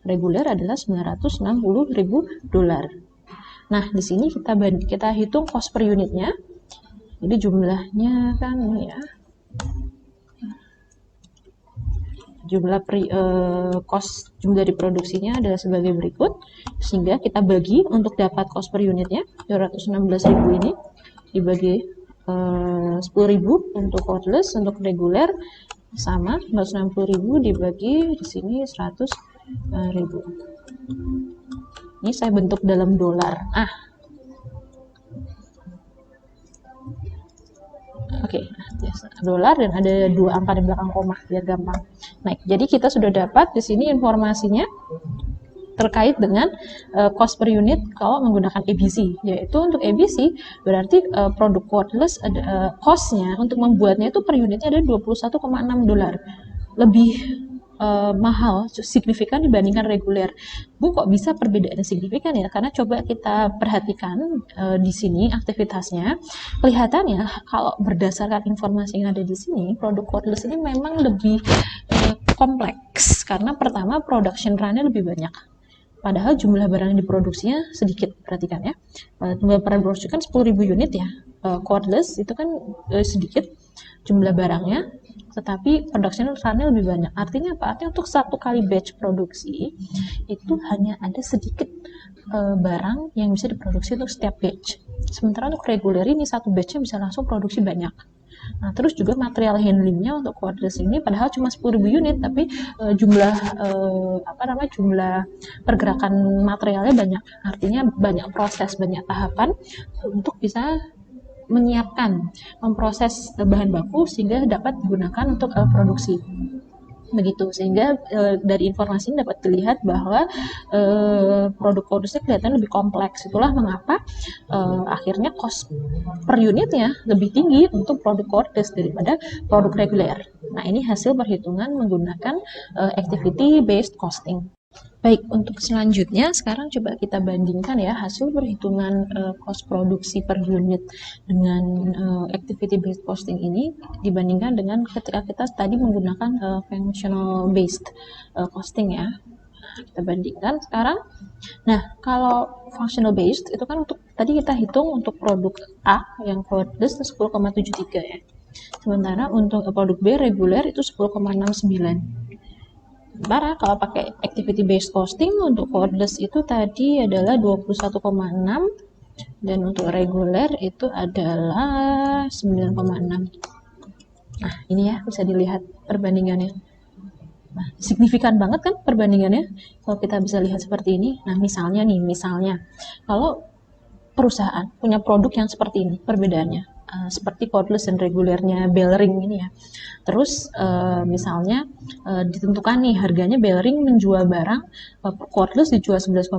S1: reguler adalah $960.000. Nah, di sini kita hitung cost per unitnya. Jadi jumlahnya kan ini ya. Jumlah cost dari produksinya adalah sebagai berikut, sehingga kita bagi untuk dapat cost per unitnya 216.000 ini dibagi 10.000 untuk cordless, untuk reguler sama 160.000 dibagi di sini 100.000. Ini saya bentuk dalam dolar. Oke, dolar dan ada 2 angka di belakang koma biar gampang. Nah, jadi kita sudah dapat di sini informasinya terkait dengan cost per unit kalau menggunakan ABC, yaitu untuk ABC berarti produk cordless cost-nya untuk membuatnya itu per unitnya ada $21,6, lebih mahal signifikan dibandingkan reguler. Bu, kok bisa perbedaannya signifikan ya? Karena coba kita perhatikan di sini aktivitasnya, kelihatannya kalau berdasarkan informasi yang ada di sini, produk cordless ini memang lebih kompleks karena pertama production run-nya lebih banyak. Padahal jumlah barang yang diproduksinya sedikit, perhatikan ya. Jumlah barang diproduksi kan 10.000 unit ya. Cordless itu kan sedikit jumlah barangnya, tetapi production run-nya lebih banyak. Artinya apa? Artinya untuk satu kali batch produksi itu hanya ada sedikit barang yang bisa diproduksi untuk setiap batch. Sementara untuk reguler ini satu batch-nya bisa langsung produksi banyak. Nah, terus juga material handlingnya untuk cordless ini padahal cuma 10.000 unit, tapi jumlah pergerakan materialnya banyak. Artinya banyak proses, banyak tahapan untuk bisa menyiapkan, memproses bahan baku sehingga dapat digunakan untuk produksi. Begitu, sehingga dari informasi ini dapat dilihat bahwa produk cordless kelihatan lebih kompleks. Itulah mengapa akhirnya cost per unitnya lebih tinggi untuk produk cordless daripada produk reguler. Nah, ini hasil perhitungan menggunakan activity based costing. Baik, untuk selanjutnya sekarang coba kita bandingkan ya hasil perhitungan cost produksi per unit dengan activity based costing ini dibandingkan dengan ketika kita tadi menggunakan functional based costing ya. Kita bandingkan sekarang. Nah, kalau functional based itu kan untuk tadi kita hitung untuk produk A yang cordless 10,73 ya. Sementara untuk produk B reguler itu 10,69. Sementara kalau pakai activity based costing untuk cordless itu tadi adalah 21,6 dan untuk reguler itu adalah 9,6. Nah, ini ya bisa dilihat perbandingannya. Nah, signifikan banget kan perbandingannya kalau kita bisa lihat seperti ini. Nah, misalnya kalau perusahaan punya produk yang seperti ini perbedaannya. Seperti cordless dan regulernya bell ring ini ya. Terus misalnya ditentukan nih harganya bell ring menjual barang cordless dijual 11,2,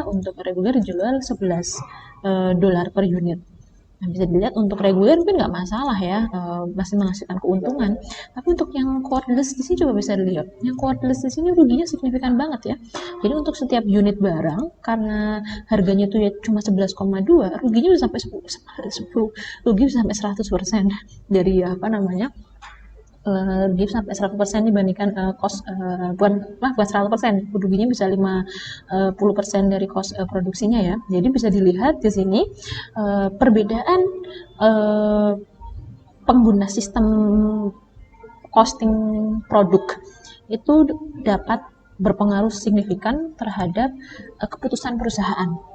S1: untuk reguler dijual $11 per unit. Nah, bisa dilihat untuk reguler mungkin nggak masalah ya, masih menghasilkan keuntungan. Tapi untuk yang cordless di sini coba bisa dilihat, yang cordless di sini ruginya signifikan banget ya. Jadi untuk setiap unit barang karena harganya tuh ya cuma 11,2, ruginya bisa sampai 10, rugi bisa sampai 100% dari rugi sampai 100% dibandingkan cost bukan 100%, ruginya bisa 50% dari cost produksinya ya. Jadi bisa dilihat di sini perbedaan pengguna sistem costing produk itu dapat berpengaruh signifikan terhadap keputusan perusahaan.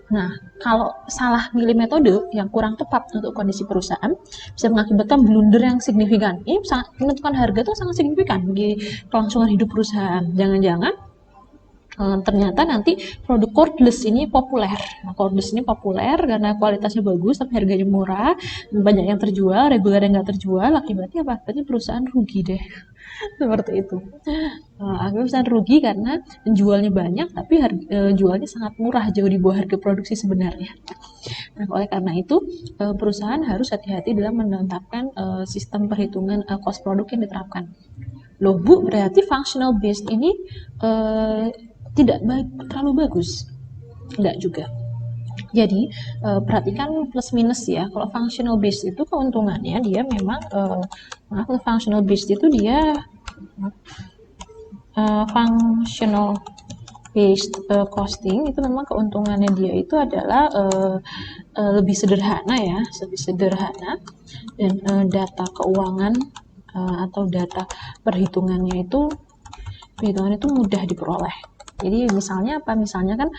S1: Nah, kalau salah milih metode yang kurang tepat untuk kondisi perusahaan bisa mengakibatkan blunder yang signifikan. Ini sangat menentukan harga itu sangat signifikan di kelangsungan hidup perusahaan. Jangan-jangan ternyata nanti produk cordless ini populer. Nah, cordless ini populer karena kualitasnya bagus tapi harganya murah, banyak yang terjual, reguler yang nggak terjual. Akibatnya apa? Akibatnya perusahaan rugi deh. Seperti itu. Akhirnya perusahaan rugi karena penjualnya banyak tapi jualnya sangat murah, jauh di bawah harga produksi sebenarnya. Nah, oleh karena itu perusahaan harus hati-hati dalam menetapkan sistem perhitungan cost produk yang diterapkan. Loh Bu, berarti functional based ini tidak terlalu bagus? Enggak juga. Jadi perhatikan plus minus ya. Kalau functional based itu keuntungannya dia memang functional based itu dia functional based costing itu memang keuntungannya dia itu adalah lebih sederhana ya, lebih sederhana, dan data keuangan atau data perhitungannya itu mudah diperoleh. Jadi misalnya apa? Misalnya kan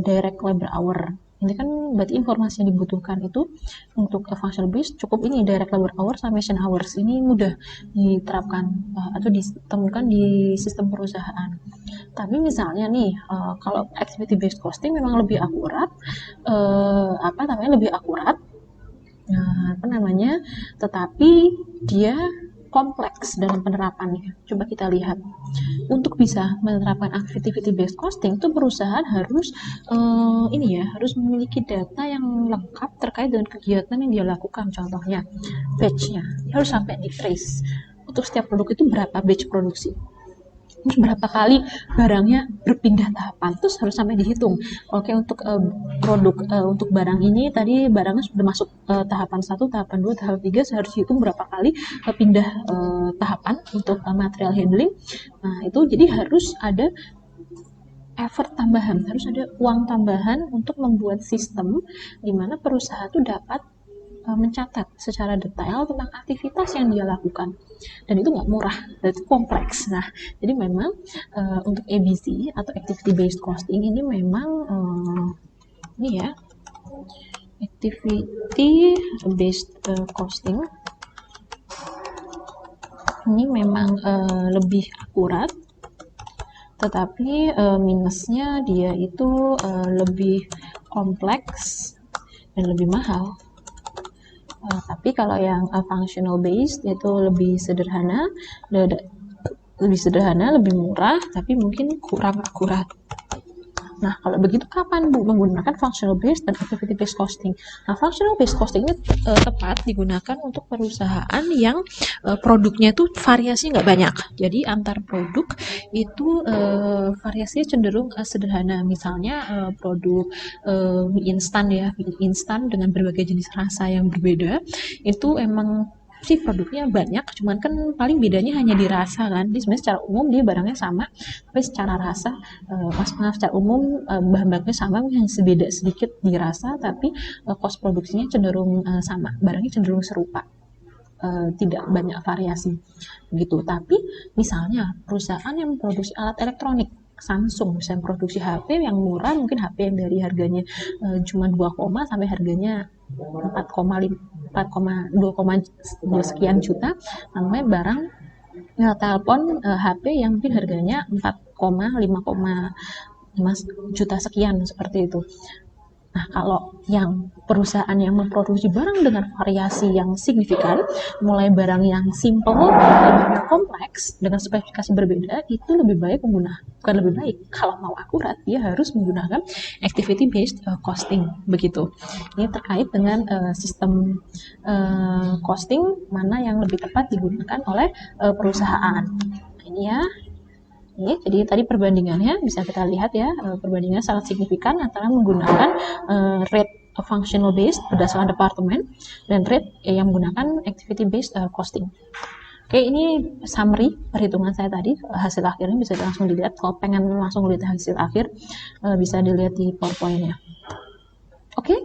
S1: direct labor hour. Ini kan berarti informasi yang dibutuhkan itu untuk functional based cukup ini direct labor hour sama machine hours. Ini mudah diterapkan atau ditemukan di sistem perusahaan. Tapi misalnya nih kalau activity based costing memang lebih akurat, lebih akurat, tetapi dia kompleks dalam penerapannya. Coba kita lihat. Untuk bisa menerapkan activity based costing itu perusahaan harus harus memiliki data yang lengkap terkait dengan kegiatan yang dia lakukan. Contohnya batch-nya harus sampai di trace. Untuk setiap produk itu berapa batch produksi, terus berapa kali barangnya berpindah tahapan, terus harus sampai dihitung. Oke, untuk produk untuk barang ini tadi barangnya sudah masuk tahapan 1, tahapan 2, tahap 3, saya harus hitung berapa kali pindah tahapan untuk material handling. Nah, itu jadi harus ada effort tambahan, harus ada uang tambahan untuk membuat sistem di mana perusahaan itu dapat mencatat secara detail tentang aktivitas yang dia lakukan, dan itu nggak murah, dan itu kompleks. Nah, jadi memang untuk ABC atau activity based costing ini memang activity based costing ini memang lebih akurat, tetapi minusnya dia itu lebih kompleks dan lebih mahal. Tapi kalau yang functional based itu lebih sederhana, lebih murah, tapi mungkin kurang akurat. Nah, kalau begitu kapan Bu menggunakan functional based dan activity based costing? Nah, functional based costing ini tepat digunakan untuk perusahaan yang produknya itu variasinya nggak banyak. Jadi antar produk itu variasinya cenderung sederhana. Misalnya produk mie instan ya, mie instan dengan berbagai jenis rasa yang berbeda, itu emang sih produknya banyak, cuman kan paling bedanya hanya di rasa kan. Jadi sebenarnya secara umum dia barangnya sama, tapi secara rasa secara umum bahan bakunya sama, yang beda sedikit di rasa, tapi cost produksinya cenderung sama, barangnya cenderung serupa, tidak banyak variasi gitu. Tapi misalnya perusahaan yang memproduksi alat elektronik, Samsung misalnya produksi HP yang murah, mungkin HP yang dari harganya cuma 2, sampai harganya 4,2 sekian juta, namanya barang telepon HP yang mungkin harganya 4,5 juta sekian, seperti itu. Nah, kalau yang perusahaan yang memproduksi barang dengan variasi yang signifikan, mulai barang yang simple, yang kompleks, dengan spesifikasi berbeda, itu lebih baik bukan lebih baik, kalau mau akurat, dia harus menggunakan activity based costing, begitu. Ini terkait dengan sistem costing mana yang lebih tepat digunakan oleh perusahaan. Ini ya. Jadi tadi perbandingannya bisa kita lihat ya, perbandingannya sangat signifikan antara menggunakan rate functional based berdasarkan departemen dan rate yang menggunakan activity based costing. Oke, ini summary perhitungan saya tadi, hasil akhirnya bisa langsung dilihat. Kalau pengen langsung lihat hasil akhir, bisa dilihat di PowerPoint-nya. Oke,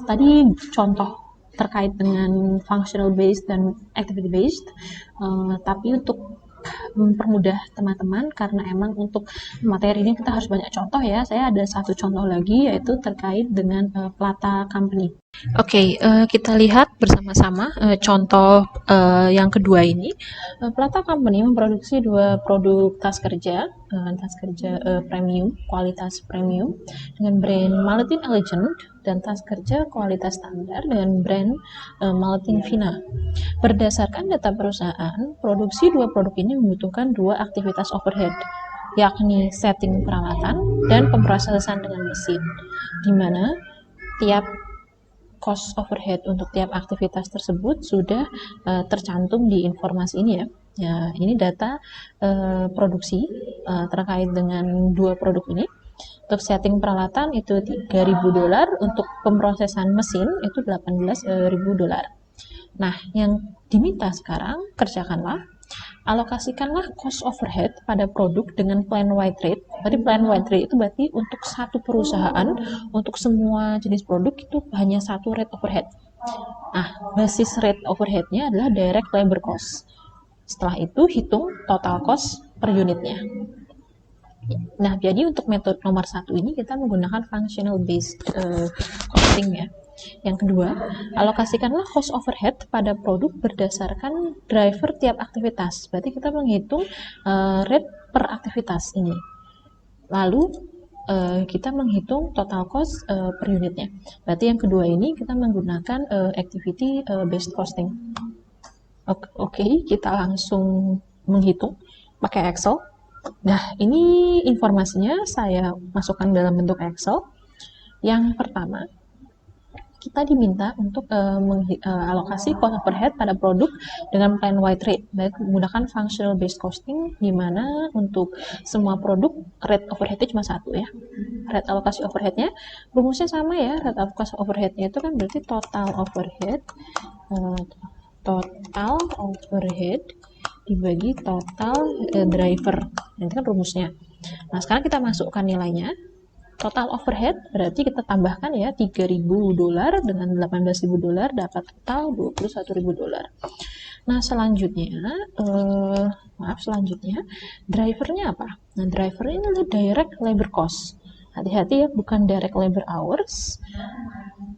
S1: tadi contoh terkait dengan functional based dan activity based, tapi untuk mempermudah teman-teman, karena emang untuk materi ini kita harus banyak contoh ya, saya ada satu contoh lagi, yaitu terkait dengan Plata Company. Oke, kita lihat bersama-sama contoh yang kedua ini. Plata Company memproduksi 2 produk tas kerja premium, kualitas premium dengan brand Malatin Elegant, dan tas kerja kualitas standar dengan brand Malatin Fina. Berdasarkan data perusahaan, produksi 2 produk ini membutuhkan 2 aktivitas overhead, yakni setting peralatan dan pemrosesan dengan mesin, di mana tiap cost overhead untuk tiap aktivitas tersebut sudah tercantum di informasi ini ya. Ya, ini data produksi terkait dengan 2 produk ini. Untuk setting peralatan itu $3.000, untuk pemrosesan mesin itu $18.000. Nah, yang diminta sekarang, kerjakanlah, alokasikanlah cost overhead pada produk dengan plan wide rate. Berarti plan wide rate itu berarti untuk satu perusahaan, untuk semua jenis produk itu hanya satu rate overhead. Nah, basis rate overheadnya adalah direct labor cost. Setelah itu hitung total cost per unitnya. Nah, jadi untuk metode nomor 1 ini kita menggunakan functional based costing ya. Yang kedua, alokasikanlah cost overhead pada produk berdasarkan driver tiap aktivitas. Berarti kita menghitung rate per aktivitas ini. Lalu kita menghitung total cost per unitnya. Berarti yang kedua ini kita menggunakan activity based costing. Oke, kita langsung menghitung pakai Excel. Nah, ini informasinya saya masukkan dalam bentuk Excel. Yang pertama, kita diminta untuk alokasi cost overhead pada produk dengan plan wide rate, baik menggunakan functional based costing, di mana untuk semua produk rate overheadnya cuma satu ya. Rate alokasi overheadnya rumusnya sama ya, rate alokasi overheadnya itu kan berarti total overhead dibagi total driver. Ini kan rumusnya. Nah, sekarang kita masukkan nilainya. Total overhead berarti kita tambahkan ya $3.000 dengan $18.000 dapat total $21.000. Nah, selanjutnya drivernya apa? Nah, driver ini adalah direct labor cost. Hati-hati ya, bukan direct labor hours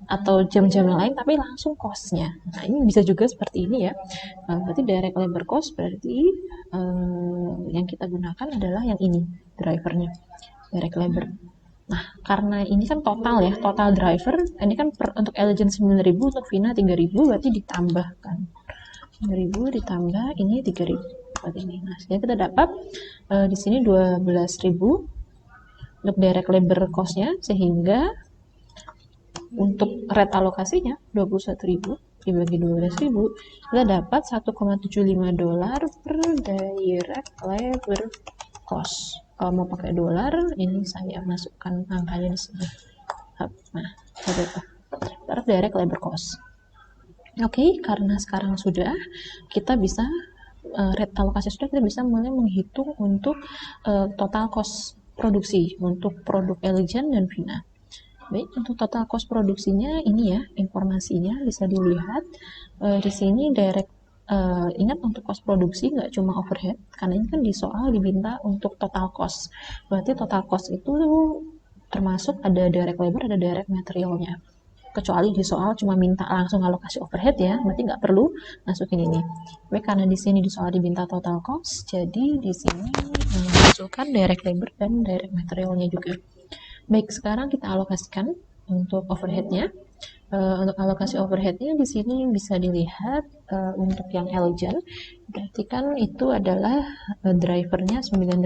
S1: atau jam-jam yang lain, tapi langsung cost-nya. Nah, ini bisa juga seperti ini ya. Berarti direct labor cost berarti yang kita gunakan adalah yang ini, drivernya, direct labor. Nah, karena ini kan total ya, total driver, ini kan untuk Elegant 9.000, untuk Vina 3.000, berarti ditambahkan. 9.000 ditambah ini 3.000. Berarti ini. Nah, sehingga kita dapat di sini 12.000 untuk direct labor cost-nya, sehingga untuk rate alokasinya 21.000 dibagi 12.000, kita dapat $1,75 per direct labor cost. Kalau mau pakai dolar, ini saya masukkan angkanya di sini. Nah, per direct labor cost. Oke, karena sekarang sudah kita bisa rate alokasi sudah, kita bisa mulai menghitung untuk total cost produksi untuk produk Elegant dan Vina. Baik, untuk total cost produksinya ini ya, informasinya bisa dilihat di sini direct. Ingat, untuk cost produksi nggak cuma overhead, karena ini kan di soal diminta untuk total cost. Berarti total cost itu termasuk ada direct labor, ada direct materialnya. Kecuali di soal cuma minta langsung alokasi overhead ya, berarti nggak perlu masukin ini. Tapi karena di sini di soal diminta total cost, jadi di sini masukkan direct labor dan direct materialnya juga. Baik, sekarang kita alokasikan untuk overheadnya. Untuk alokasi overheadnya di sini bisa dilihat untuk yang Elegant, berarti kan itu adalah drivernya 9.000,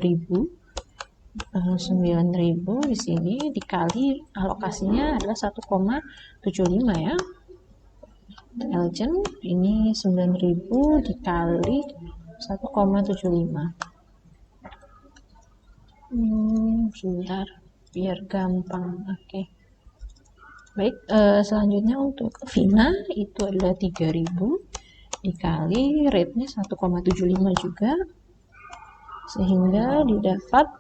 S1: 9.000 di sini dikali alokasinya adalah 1,75 ya. Elegant ini 9.000 dikali 1,75. Sebentar biar gampang. Oke. Baik, selanjutnya untuk Vina itu adalah 3.000 dikali rate-nya 1,75 juga, sehingga didapat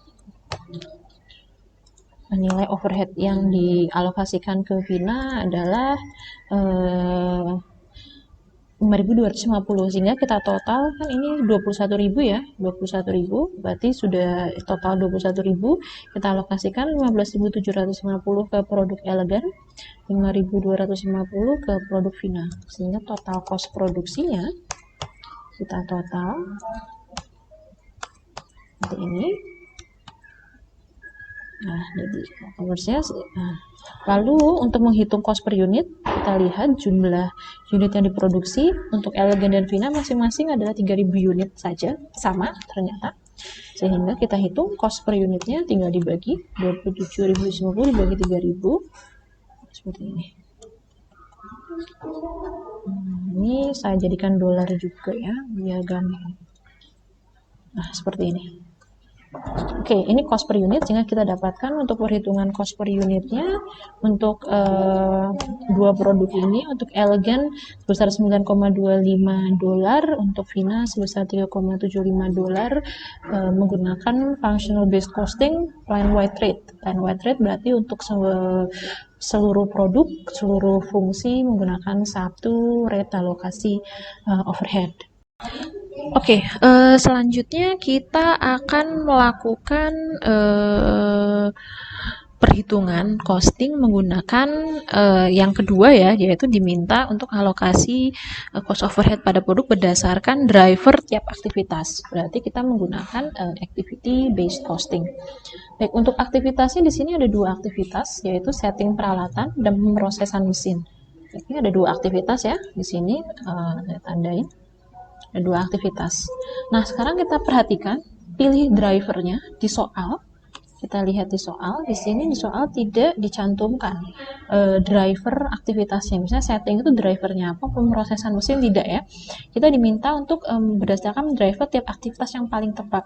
S1: nilai overhead yang dialokasikan ke Vina adalah 5.250, sehingga kita total kan ini 21.000 ya, 21.000 berarti sudah total 21.000, kita alokasikan 15.750 ke produk Elegant, 5.250 ke produk Vina, sehingga total cost produksinya kita total seperti ini. Nah, jadi conversinya. Lalu untuk menghitung cost per unit, kita lihat jumlah unit yang diproduksi untuk Elegant dan Vina masing-masing adalah 3.000 unit saja, sama ternyata. Sehingga kita hitung cost per unitnya tinggal dibagi 27.050 dibagi 3.000 seperti ini. Ini saya jadikan dolar juga ya, biar gampang. Nah, seperti ini. Oke, ini cost per unit sehingga kita dapatkan untuk perhitungan cost per unitnya untuk dua produk ini. Untuk Elegant sebesar 9,25 dolar, untuk Vina sebesar 3,75 dolar, menggunakan functional based costing line wide rate. Line wide rate berarti untuk seluruh produk, seluruh fungsi menggunakan satu rate alokasi overhead. Oke, selanjutnya kita akan melakukan perhitungan costing menggunakan yang kedua ya, yaitu diminta untuk alokasi cost overhead pada produk berdasarkan driver tiap aktivitas. Berarti kita menggunakan activity based costing. Baik, untuk aktivitasnya di sini ada dua aktivitas, yaitu setting peralatan dan pemrosesan mesin. Ini ada dua aktivitas ya, di sini saya tandain. Ada dua aktivitas. Nah, sekarang kita perhatikan, pilih drivernya di soal. Kita lihat di soal, di sini di soal tidak dicantumkan driver aktivitasnya. Misalnya setting itu drivernya apa, pemrosesan mesin tidak ya. Kita diminta untuk berdasarkan driver tiap aktivitas yang paling tepat.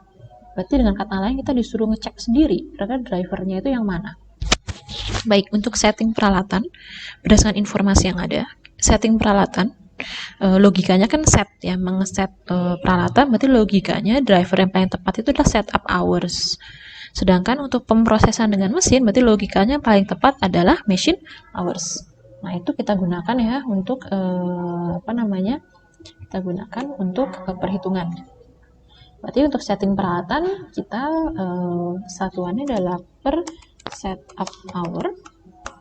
S1: Berarti dengan kata lain kita disuruh ngecek sendiri, kira-kira drivernya itu yang mana. Baik, untuk setting peralatan, berdasarkan informasi yang ada, setting peralatan, logikanya kan set ya, mengeset peralatan, berarti logikanya driver yang paling tepat itu adalah setup hours. Sedangkan untuk pemrosesan dengan mesin, berarti logikanya paling tepat adalah machine hours. Nah, itu kita gunakan ya untuk kita gunakan untuk perhitungan. Berarti untuk setting peralatan kita satuannya adalah per setup hour,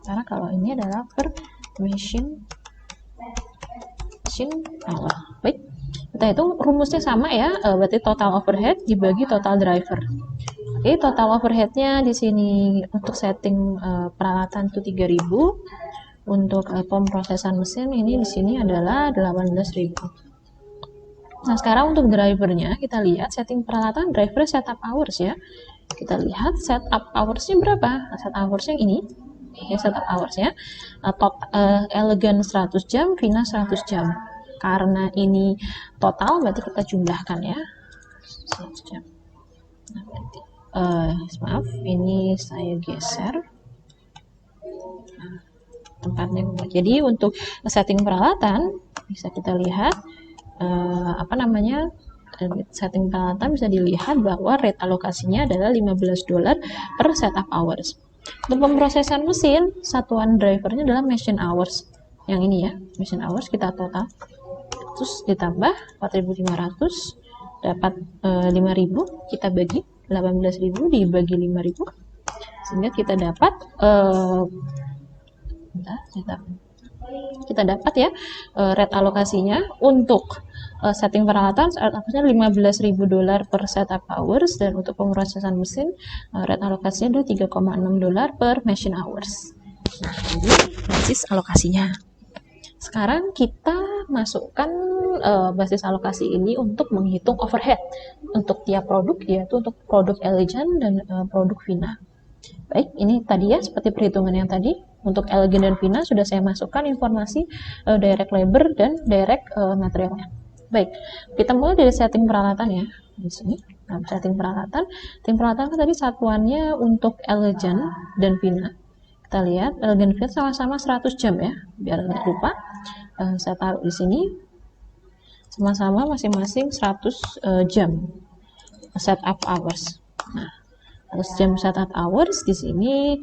S1: karena kalau ini adalah per machine hour. Baik, kita hitung rumusnya sama ya, berarti total overhead dibagi total driver. Oke, total overheadnya di sini untuk setting peralatan itu 3.000, untuk pemrosesan mesin ini di sini adalah 18.000. Nah, sekarang untuk drivernya kita lihat setting peralatan driver setup hours ya. Kita lihat setup hoursnya berapa? Nah, setup hoursnya ini ya, setup hoursnya Elegant 100 jam, Vina 100 jam. Karena ini total berarti kita jumlahkan ya, 100 jam. Nah, berarti, maaf, ini saya geser tempatnya. Jadi untuk setting peralatan bisa kita lihat setting peralatan bisa dilihat bahwa rate alokasinya adalah 15 dolar per setup hours. Untuk pemrosesan mesin, satuan drivernya adalah machine hours. Yang ini ya, machine hours kita total. Terus ditambah 4.500 dapat 5.000, kita bagi 18.000 dibagi 5.000 sehingga kita dapat ya rate alokasinya untuk setting peralatan harusnya 15.000 dolar per setup hours, dan untuk pemrosesan mesin rate alokasinya adalah 3,6 dolar per machine hours. Nah, ini basis alokasinya. Sekarang kita masukkan basis alokasi ini untuk menghitung overhead untuk tiap produk, yaitu untuk produk Elegant dan produk Vina. Baik, ini tadi ya seperti perhitungan yang tadi. Untuk Elegant dan Vina sudah saya masukkan informasi direct labor dan direct materialnya. Baik, kita mulai dari setting peralatan ya. Di sini, nah, setting peralatan kan tadi satuannya untuk Elegant dan Vina. Kita lihat Elegant Vina sama-sama 100 jam ya, biar nggak lupa. Saya taruh di sini sama-sama masing-masing 100 jam setup hours. Nah, 100 jam setup hours di sini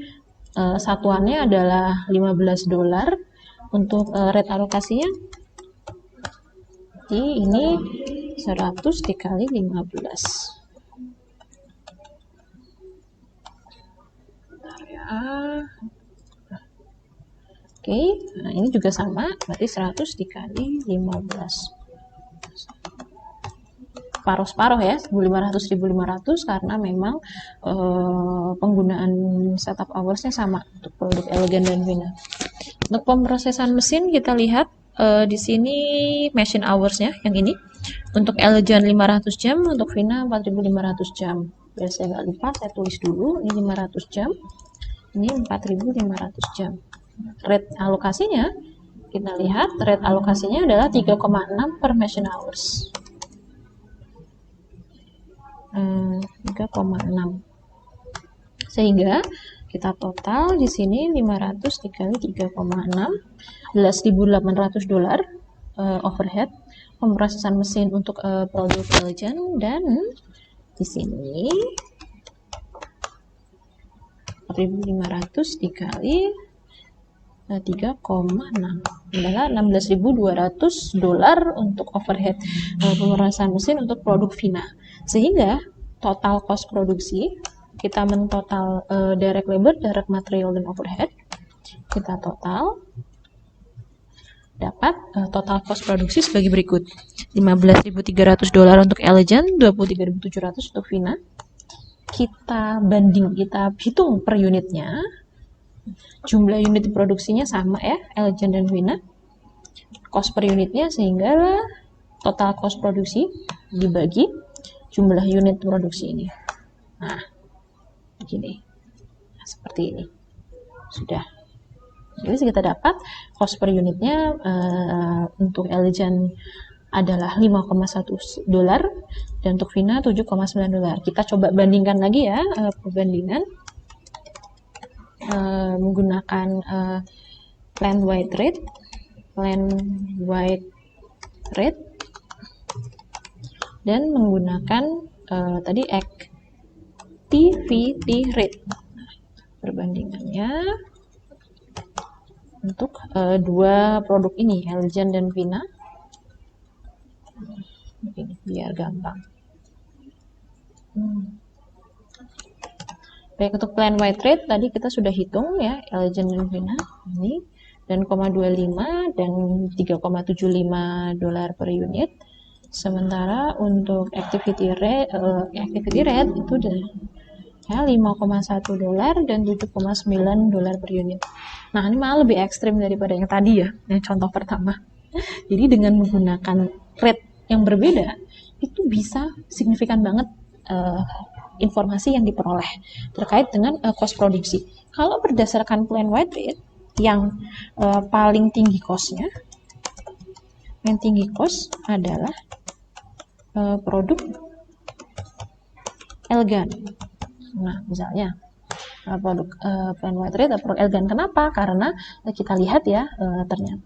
S1: satuannya adalah 15 dolar. Untuk rate alokasinya ini 100 dikali 15. Bentar ya. Oke, nah ini juga sama, berarti 100 dikali 15. Separuh-separuh ya, 1.500 karena memang penggunaan setup hoursnya sama untuk produk Elegant dan Vina. Untuk pemrosesan mesin kita lihat di sini machine hoursnya yang ini. Untuk Elegant 500 jam, untuk Vina 4.500 jam. Biar saya nggak lupa, saya tulis dulu, ini 500 jam, ini 4.500 jam. Rate alokasinya, kita lihat rate alokasinya adalah 3,6 per machine hours. 3,6. Sehingga kita total di sini 500 dikali 3,6, $11.800 overhead pemrosesan mesin untuk produk Eljan, dan di sini 4.500 dikali 3,6 adalah $16.200 untuk overhead pemrosesan mesin untuk produk Vina. Sehingga total cost produksi kita mentotal direct labor, direct material, dan overhead, kita total dapat total cost produksi sebagai berikut: $15.300 untuk Eljan, $23.700 untuk Vina. Kita hitung per unitnya, jumlah unit produksinya sama ya, Eljan dan Vina, cost per unitnya, sehingga total cost produksi dibagi jumlah unit produksi ini. Nah, begini, seperti ini sudah. Jadi kita dapat cost per unitnya untuk Eljan adalah $5,1 dan untuk Vina $7,9. Kita coba bandingkan lagi ya, perbandingan menggunakan plant wide rate dan menggunakan tadi activity rate. Perbandingannya untuk dua produk ini, Eljan dan Vina, ini biar gampang. Baik, untuk plan wide rate tadi kita sudah hitung ya, Eljan dan Vina ini, dan 0,25 dan $3,75 per unit. Sementara untuk activity rate itu ya, $5,1 dan $7,9 per unit. Nah, ini malah lebih ekstrim daripada yang tadi ya, yang contoh pertama. Jadi dengan menggunakan rate yang berbeda, itu bisa signifikan banget informasi yang diperoleh terkait dengan cost produksi. Kalau berdasarkan plan wide rate, yang paling tinggi cost-nya, yang tinggi cost adalah produk Elgan. Nah, misalnya produk plan wide rate atau produk Elgan. Kenapa? Karena kita lihat ya, ternyata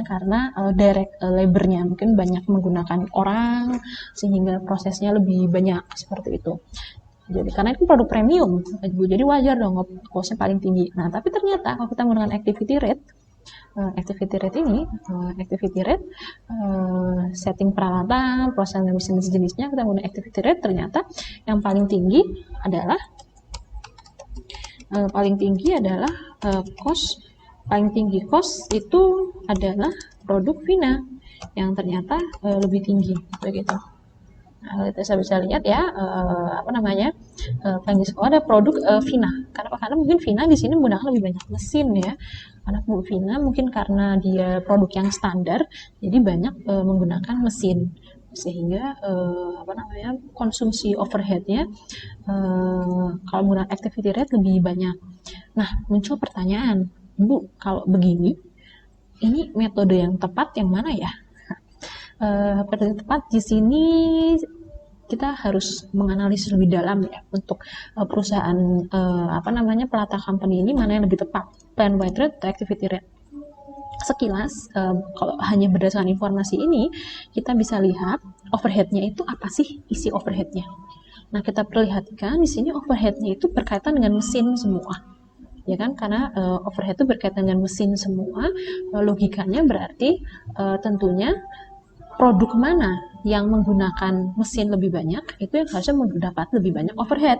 S1: karena direct labor-nya mungkin banyak menggunakan orang, sehingga prosesnya lebih banyak, seperti itu. Jadi karena itu produk premium, jadi wajar dong cost-nya paling tinggi. Nah, tapi ternyata kalau kita menggunakan activity rate setting peralatan, proses dan mesin sejenisnya, kita menggunakan activity rate, ternyata yang paling tinggi adalah cost itu adalah produk Vina yang ternyata lebih tinggi, begitu. Nah, kita bisa lihat ya, ada produk Vina. Karena mungkin Vina di sini menggunakan lebih banyak mesin ya. Karena Vina mungkin karena dia produk yang standar, jadi banyak menggunakan mesin, sehingga konsumsi overheadnya kalau menggunakan activity rate lebih banyak. Nah, muncul pertanyaan, Bu, kalau begini, ini metode yang tepat yang mana ya? Pada tepat di sini kita harus menganalisis lebih dalam ya, untuk perusahaan pelata company ini mana yang lebih tepat, plan wide rate atau activity rate. Sekilas kalau hanya berdasarkan informasi ini, kita bisa lihat overheadnya itu apa sih, isi overheadnya. Nah, kita perlihatkan di sini overheadnya itu berkaitan dengan mesin semua, ya kan? Karena overhead itu berkaitan dengan mesin semua, logikanya berarti tentunya produk mana yang menggunakan mesin lebih banyak, itu yang harusnya mendapat lebih banyak overhead.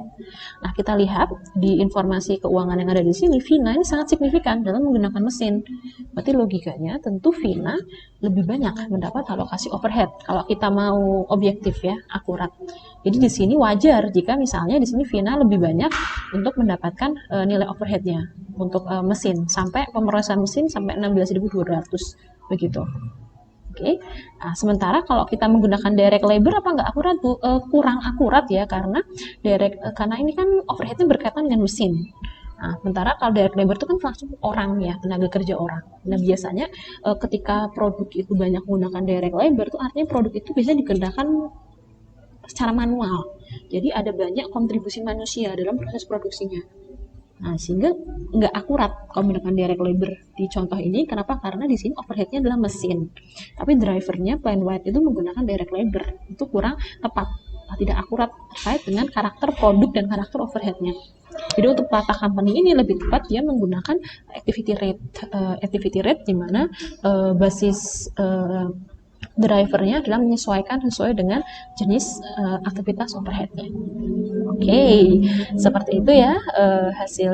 S1: Nah, kita lihat di informasi keuangan yang ada di sini, Vina ini sangat signifikan dalam menggunakan mesin. Berarti logikanya tentu Vina lebih banyak mendapat alokasi overhead. Kalau kita mau objektif ya, akurat. Jadi di sini wajar jika misalnya di sini Vina lebih banyak untuk mendapatkan nilai overheadnya untuk mesin, sampai pemrosesan mesin sampai 16.200 begitu. Oke. Nah, sementara kalau kita menggunakan direct labor apa nggak akurat, Bu? Kurang akurat ya, karena ini kan overheadnya berkaitan dengan mesin. Nah, sementara kalau direct labor itu kan langsung orang ya, tenaga kerja orang. Nah, biasanya ketika produk itu banyak menggunakan direct labor, itu artinya produk itu bisa dikerjakan
S2: secara manual. Jadi ada banyak kontribusi manusia dalam proses produksinya. Nah, sehingga nggak akurat kalau menggunakan direct labor di contoh ini. Kenapa? Karena di sini overheadnya adalah mesin, tapi drivernya plain white itu menggunakan direct labor. Itu kurang tepat, tidak akurat terkait dengan karakter produk dan karakter overheadnya. Jadi untuk Tata Company ini lebih tepat dia menggunakan activity rate di mana basis drivernya adalah menyesuaikan sesuai dengan jenis aktivitas overheadnya. Oke, seperti itu ya hasil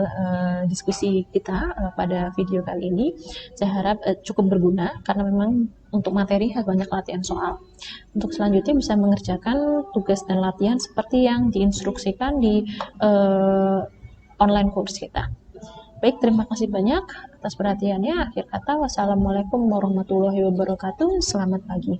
S2: diskusi kita pada video kali ini. Saya harap cukup berguna karena memang untuk materi banyak latihan soal. Untuk selanjutnya bisa mengerjakan tugas dan latihan seperti yang diinstruksikan di online course kita. Baik, terima kasih banyak atas perhatiannya. Akhir kata, wassalamualaikum warahmatullahi wabarakatuh. Selamat pagi.